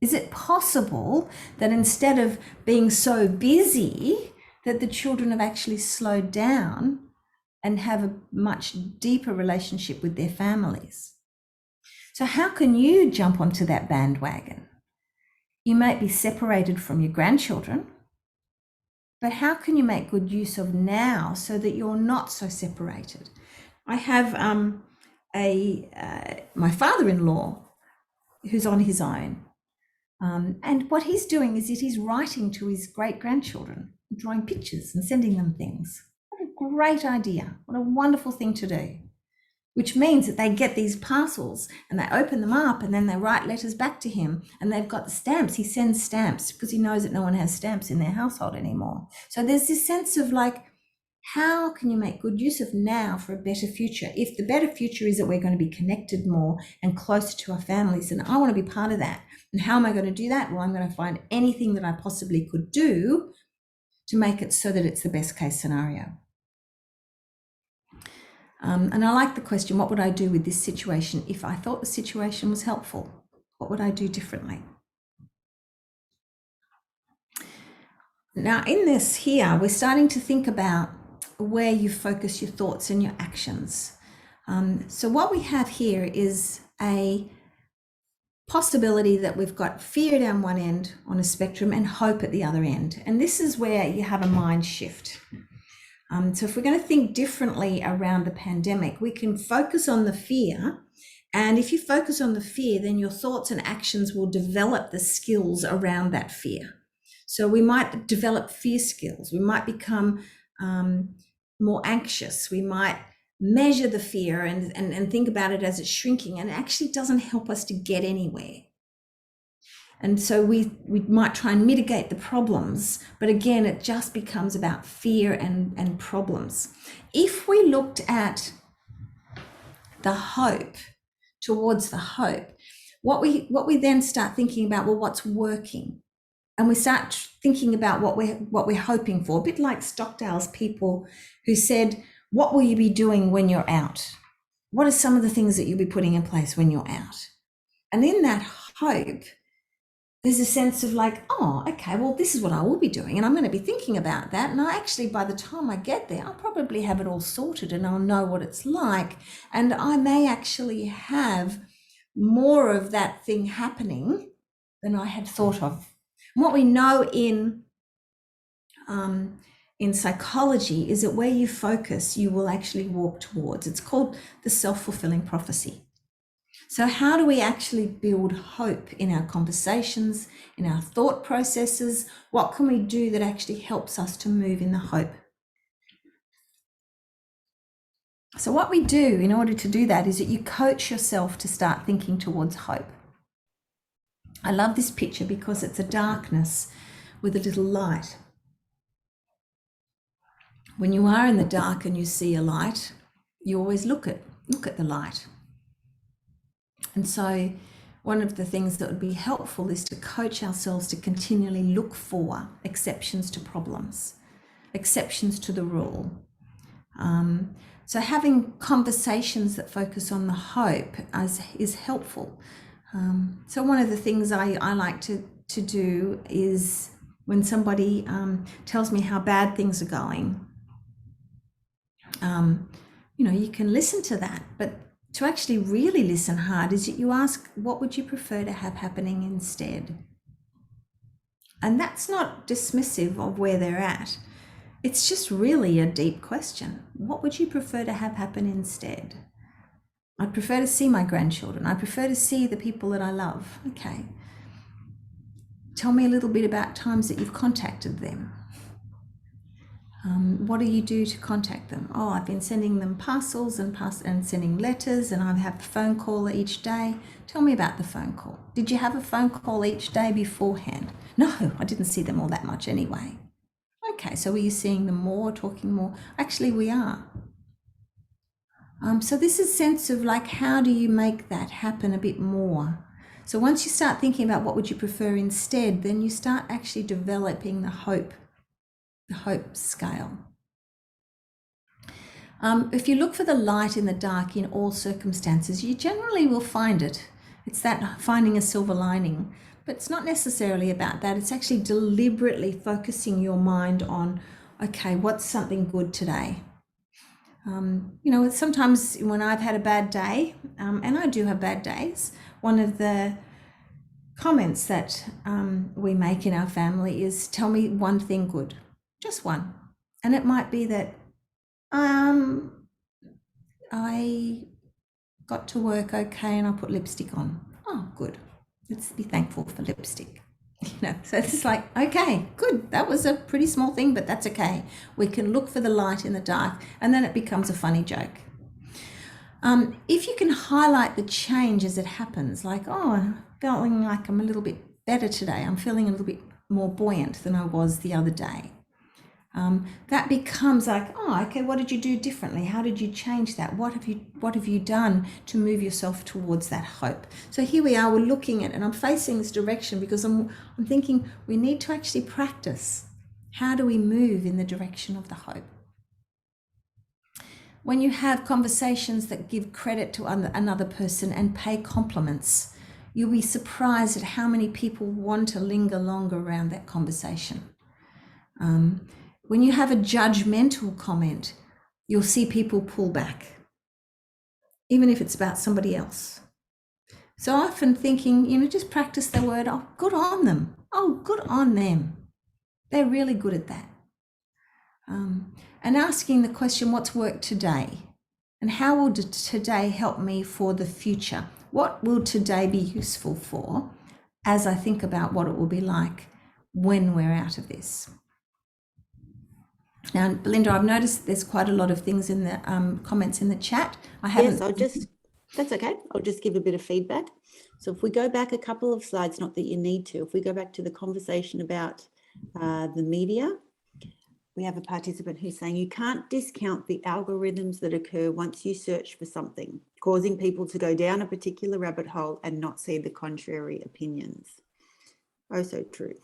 Is it possible that instead of being so busy, that the children have actually slowed down and have a much deeper relationship with their families? So how can you jump onto that bandwagon? You might be separated from your grandchildren, but how can you make good use of now so that you're not so separated? I have my father-in-law who's on his own. And what he's doing is that he's writing to his great-grandchildren, drawing pictures and sending them things. What a great idea. What a wonderful thing to do. Which means that they get these parcels and they open them up and then they write letters back to him, and they've got the stamps. He sends stamps because he knows that no one has stamps in their household anymore. So there's this sense of like, how can you make good use of now for a better future? If the better future is that we're going to be connected more and closer to our families, then I want to be part of that. And how am I going to do that? Well, I'm going to find anything that I possibly could do to make it so that it's the best case scenario. And I like the question, what would I do with this situation if I thought the situation was helpful? What would I do differently? Now, in this here, we're starting to think about where you focus your thoughts and your actions. So what we have here is a possibility that we've got fear down one end on a spectrum and hope at the other end. And this is where you have a mind shift. So if we're going to think differently around the pandemic, we can focus on the fear. And if you focus on the fear, then your thoughts and actions will develop the skills around that fear. So we might develop fear skills. We might become more anxious. We might measure the fear and think about it as it's shrinking, and it actually doesn't help us to get anywhere. And so we might try and mitigate the problems, but again, it just becomes about fear and problems. If we looked at the hope, towards the hope, what we then start thinking about, well, what's working? And we start thinking about what we're hoping for, a bit like Stockdale's people who said, what will you be doing when you're out? What are some of the things that you'll be putting in place when you're out? And in that hope, there's a sense of like, oh, okay, well, this is what I will be doing, and I'm going to be thinking about that. And I actually, by the time I get there, I'll probably have it all sorted and I'll know what it's like. And I may actually have more of that thing happening than I had thought of. And what we know in psychology is that where you focus, you will actually walk towards. It's called the self-fulfilling prophecy. So how do we actually build hope in our conversations, in our thought processes? What can we do that actually helps us to move in the hope? So what we do in order to do that is that you coach yourself to start thinking towards hope. I love this picture because it's a darkness with a little light. When you are in the dark and you see a light, you always look at the light. And so one of the things that would be helpful is to coach ourselves to continually look for exceptions to problems, exceptions to the rule. So having conversations that focus on the hope is helpful. So one of the things I like to do is when somebody tells me how bad things are going, you can listen to that, but to actually really listen hard is that you ask, what would you prefer to have happening instead? And that's not dismissive of where they're at. It's just really a deep question. What would you prefer to have happen instead? I'd prefer to see my grandchildren. I prefer to see the people that I love. Okay. Tell me a little bit about times that you've contacted them. What do you do to contact them? Oh, I've been sending them parcels and sending letters, and I have a phone call each day. Tell me about the phone call. Did you have a phone call each day beforehand? No, I didn't see them all that much anyway. Okay, so were you seeing them more, talking more? Actually, we are. So this is a sense of like, how do you make that happen a bit more? So once you start thinking about what would you prefer instead, then you start actually developing the hope scale. If you look for the light in the dark in all circumstances, you generally will find it. It's that finding a silver lining, but it's not necessarily about that. It's actually deliberately focusing your mind on, okay, what's something good today? Sometimes when I've had a bad day, and I do have bad days, one of the comments that we make in our family is, tell me one thing good. Just one. And it might be that I got to work okay and I put lipstick on. Oh, good. Let's be thankful for lipstick. So it's like, okay, good. That was a pretty small thing, but that's okay. We can look for the light in the dark, and then it becomes a funny joke. If you can highlight the change as it happens, like, oh, I'm feeling like I'm a little bit better today. I'm feeling a little bit more buoyant than I was the other day. That becomes like, oh, okay, what did you do differently? How did you change that? What have you done to move yourself towards that hope? So here we are, we're looking at, and I'm facing this direction because I'm thinking we need to actually practice. How do we move in the direction of the hope? When you have conversations that give credit to another person and pay compliments, you'll be surprised at how many people want to linger longer around that conversation. When you have a judgmental comment, you'll see people pull back, even if it's about somebody else. So often thinking, just practice the word, oh, good on them. Oh, good on them. They're really good at that. And asking the question, what's worked today? And how will today help me for the future? What will today be useful for as I think about what it will be like when we're out of this? Now, Belinda, I've noticed there's quite a lot of things in the comments in the chat. I haven't. Yes, that's okay. I'll just give a bit of feedback. So if we go back a couple of slides, not that you need to, if we go back to the conversation about the media, we have a participant who's saying you can't discount the algorithms that occur once you search for something, causing people to go down a particular rabbit hole and not see the contrary opinions. Oh, so true.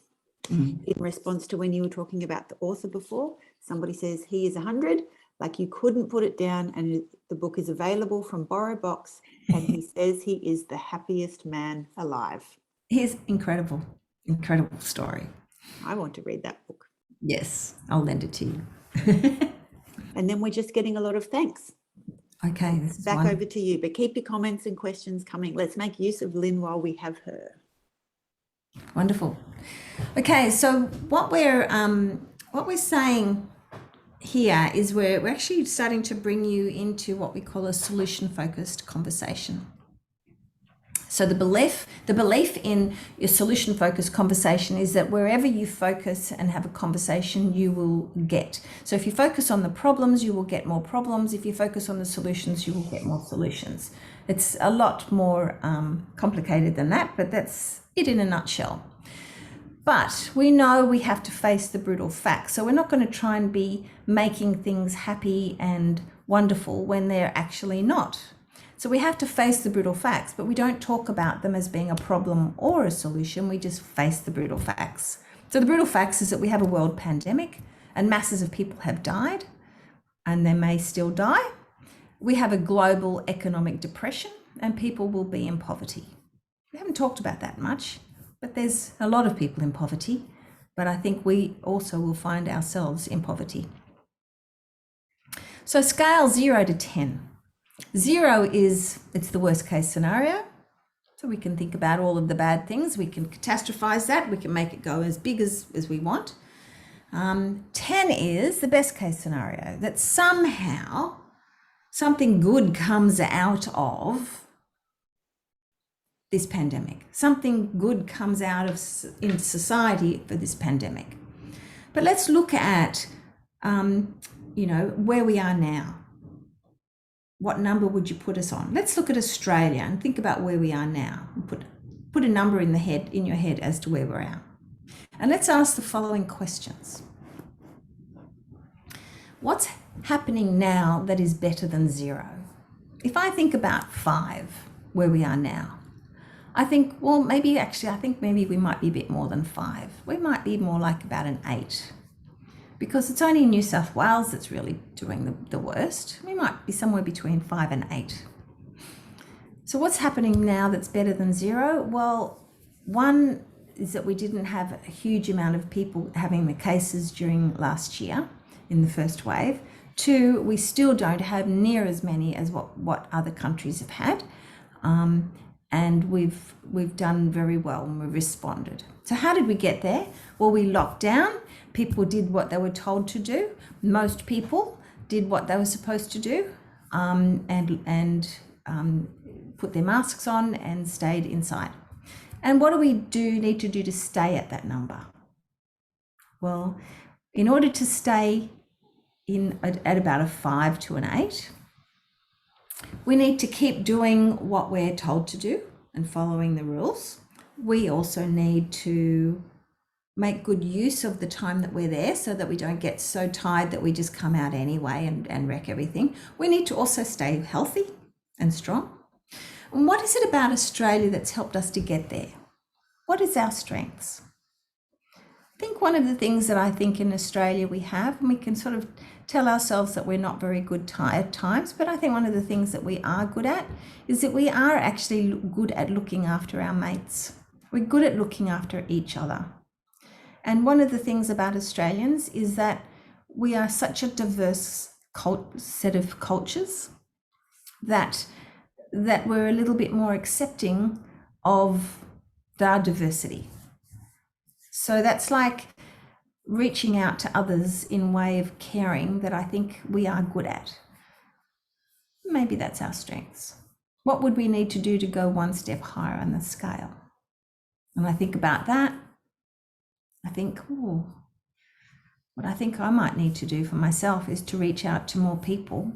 In response to when you were talking about the author before, somebody says he is 100, like you couldn't put it down, and the book is available from BorrowBox, and he says he is the happiest man alive. Here's incredible story. I want to read that book. Yes, I'll lend it to you. And then we're just getting a lot of thanks. Okay, this is Back wonderful. over to you, but keep your comments and questions coming. Let's make use of Lyn while we have her. Wonderful. Okay, so what we're saying here is we're actually starting to bring you into what we call a solution-focused conversation. So the belief in your solution-focused conversation is that wherever you focus and have a conversation, you will get. So if you focus on the problems, you will get more problems. If you focus on the solutions, you will get more solutions. It's a lot more complicated than that, but that's it in a nutshell. But we know we have to face the brutal facts. So we're not going to try and be making things happy and wonderful when they're actually not. So we have to face the brutal facts, but we don't talk about them as being a problem or a solution. We just face the brutal facts. So the brutal facts is that we have a world pandemic and masses of people have died and they may still die. We have a global economic depression and people will be in poverty. We haven't talked about that much, but there's a lot of people in poverty, but I think we also will find ourselves in poverty. So scale 0 to 10. 0 is, it's the worst case scenario. So we can think about all of the bad things. We can catastrophize that. We can make it go as big as we want. 10 is the best case scenario, that somehow something good comes out of this pandemic. Something good comes out of in society for this pandemic. But let's look at, where we are now. What number would you put us on? Let's look at Australia and think about where we are now. Put a number in your head as to where we're at. And let's ask the following questions. What's happening now that is better than 0? If I think about 5, where we are now, I think maybe we might be a bit more than 5. We might be more like about an 8. Because it's only New South Wales that's really doing the worst. We might be somewhere between 5 and 8. So what's happening now that's better than 0? Well, one is that we didn't have a huge amount of people having the cases during last year in the first wave. 2, we still don't have near as many as what other countries have had. And we've done very well and we've responded. So how did we get there? Well, we locked down. People did what they were told to do. Most people did what they were supposed to do, and put their masks on and stayed inside. And what do we need to do to stay at that number? Well, in order to stay at about a 5 to an 8, we need to keep doing what we're told to do and following the rules. We also need to make good use of the time that we're there so that we don't get so tired that we just come out anyway and wreck everything. We need to also stay healthy and strong. And what is it about Australia that's helped us to get there? What is our strengths? I think one of the things that I think in Australia we have, and we can sort of tell ourselves that we're not very good at times, but I think one of the things that we are good at is that we are actually good at looking after our mates. We're good at looking after each other. And one of the things about Australians is that we are such a diverse set of cultures that we're a little bit more accepting of our diversity. So that's like reaching out to others in way of caring that I think we are good at. Maybe that's our strengths. What would we need to do to go one step higher on the scale? And I think about that. I think, What I think I might need to do for myself is to reach out to more people.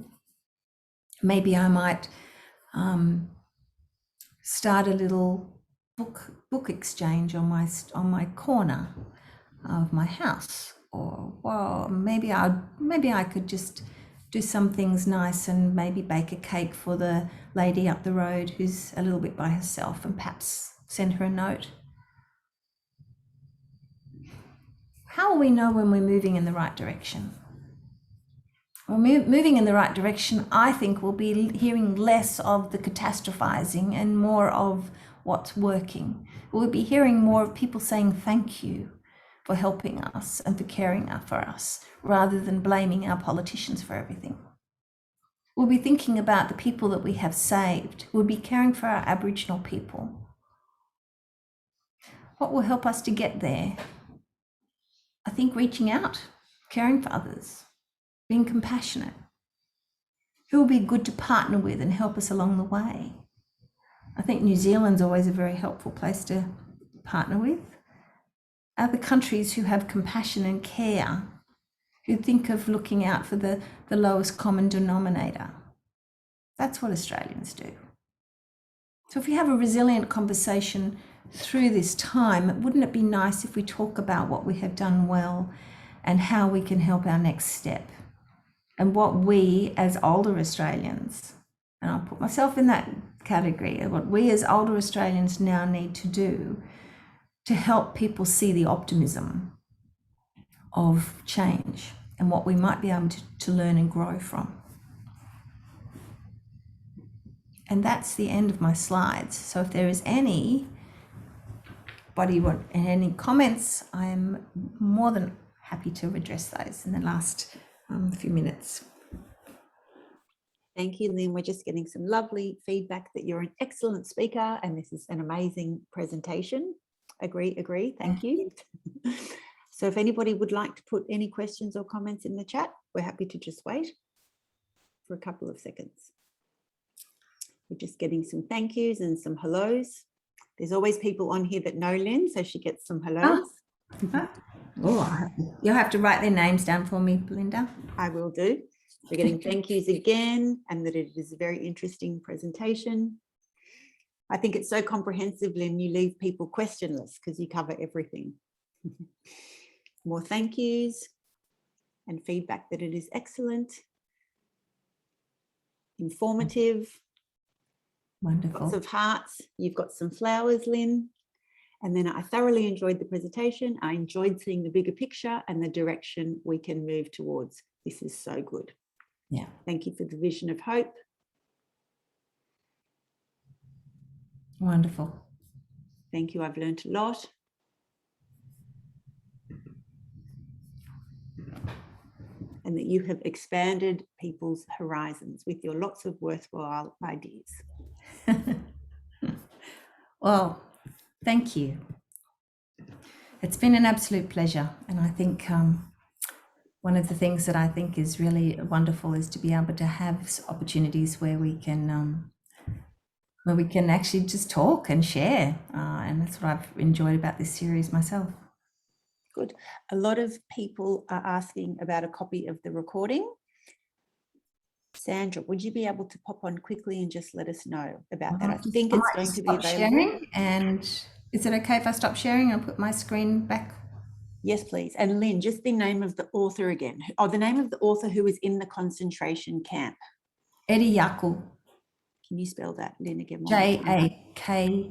Maybe I might start a little book exchange on my corner of my house, or well, maybe I could just do some things nice and maybe bake a cake for the lady up the road who's a little bit by herself, and perhaps send her a note. How will we know when we're moving in the right direction? Well, moving in the right direction, I think we'll be hearing less of the catastrophizing and more of what's working. We'll be hearing more of people saying thank you for helping us and for caring for us, rather than blaming our politicians for everything. We'll be thinking about the people that we have saved. We'll be caring for our Aboriginal people. What will help us to get there? I think reaching out, caring for others, being compassionate. Who will be good to partner with and help us along the way? I think New Zealand's always a very helpful place to partner with. Other countries who have compassion and care, who think of looking out for the lowest common denominator. That's what Australians do. So if we have a resilient conversation through this time, wouldn't it be nice if we talk about what we have done well and how we can help our next step, and what we as older Australians, and I'll put myself in that category, what we as older Australians now need to do to help people see the optimism of change and what we might be able to learn and grow from. And that's the end of my slides. So if there is any comments, I am more than happy to address those in the last few minutes. Thank you, Lyn. We're just getting some lovely feedback that you're an excellent speaker and this is an amazing presentation. Agree. Thank you. So if anybody would like to put any questions or comments in the chat, we're happy to just wait for a couple of seconds. We're just getting some thank yous and some hellos. There's always people on here that know Lyn, so she gets some hellos. Oh, you'll have to write their names down for me, Belinda. I will do. We're getting thank yous again, and that it is a very interesting presentation. I think it's so comprehensive, Lyn, you leave people questionless because you cover everything. More thank yous and feedback that it is excellent, informative. Wonderful. Lots of hearts. You've got some flowers, Lyn. And then I thoroughly enjoyed the presentation. I enjoyed seeing the bigger picture and the direction we can move towards. This is so good. Yeah. Thank you for the vision of hope. Wonderful. Thank you. I've learned a lot. And that you have expanded people's horizons with your lots of worthwhile ideas. Well, thank you. It's been an absolute pleasure. And I think one of the things that I think is really wonderful is to be able to have opportunities where we can actually just talk and share. And that's what I've enjoyed about this series myself. Good. A lot of people are asking about a copy of the recording. Sandra, would you be able to pop on quickly and just let us know about that? I think it's going to be available. Sharing, and is it okay if I stop sharing and put my screen back? Yes, please. And Lyn, just the name of the author again. Oh, the name of the author who was in the concentration camp. Eddie Jaku. Can you spell that, Lyn, again? Jaku.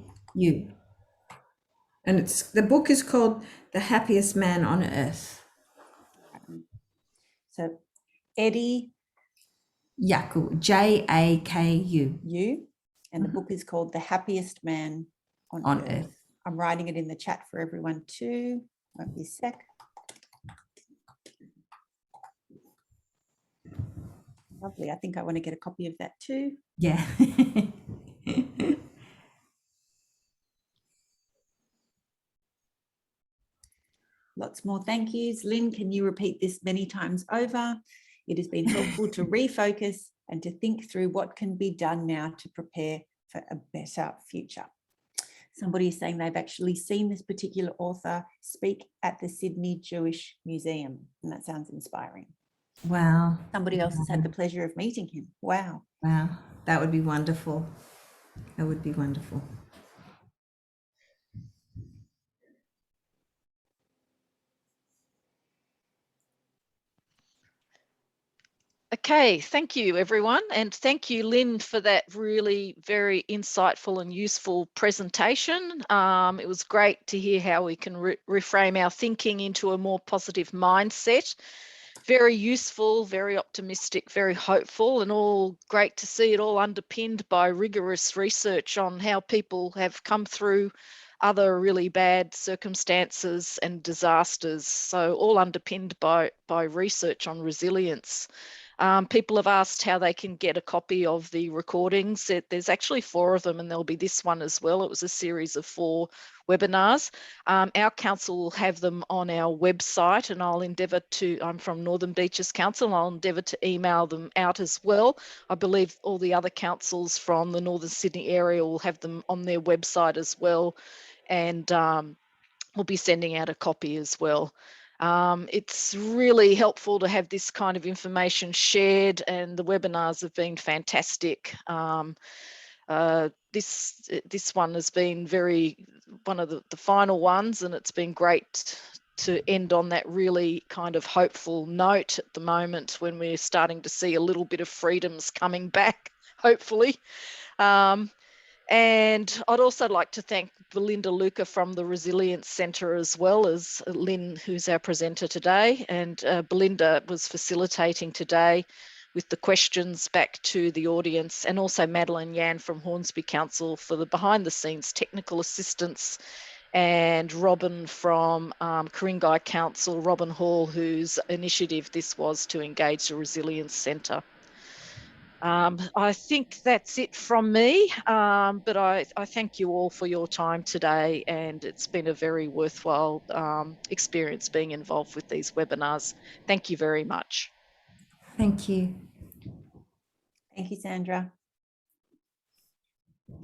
And the book is called The Happiest Man on Earth. So Eddie Jaku, Jaku. And the book is called The Happiest Man on Earth. I'm writing it in the chat for everyone too. Won't be a sec. Lovely. I think I want to get a copy of that too. Yeah. Lots more thank yous. Lyn, can you repeat this many times over? It has been helpful to refocus and to think through what can be done now to prepare for a better future. somebody is saying they've actually seen this particular author speak at the Sydney Jewish Museum, and that sounds inspiring. Wow. Somebody else has had the pleasure of meeting him. Wow. Wow. That would be wonderful. That would be wonderful. Okay, thank you everyone. And thank you, Lyn, for that really very insightful and useful presentation. It was great to hear how we can reframe our thinking into a more positive mindset. Very useful, very optimistic, very hopeful, and all great to see it all underpinned by rigorous research on how people have come through other really bad circumstances and disasters. So all underpinned by research on resilience. People have asked how they can get a copy of the recordings. There's actually 4 of them, and there'll be this one as well. It was a series of 4 webinars. Our council will have them on our website, and I'll endeavour to, I'm from Northern Beaches Council, I'll endeavour to email them out as well. I believe all the other councils from the Northern Sydney area will have them on their website as well, and we'll be sending out a copy as well. It's really helpful to have this kind of information shared, and the webinars have been fantastic. This one has been one of the final ones, and it's been great to end on that really kind of hopeful note at the moment when we're starting to see a little bit of freedoms coming back, hopefully. And I'd also like to thank Belinda Luca from the Resilience Centre, as well as Lyn, who's our presenter today. And Belinda was facilitating today with the questions back to the audience, and also Madeline Yan from Hornsby Council for the behind the scenes technical assistance, and Robin from Ku-ring-gai Council, Robin Hall, whose initiative this was to engage the Resilience Centre. I think that's it from me, but I thank you all for your time today, and it's been a very worthwhile experience being involved with these webinars. Thank you very much. Thank you. Thank you, Sandra.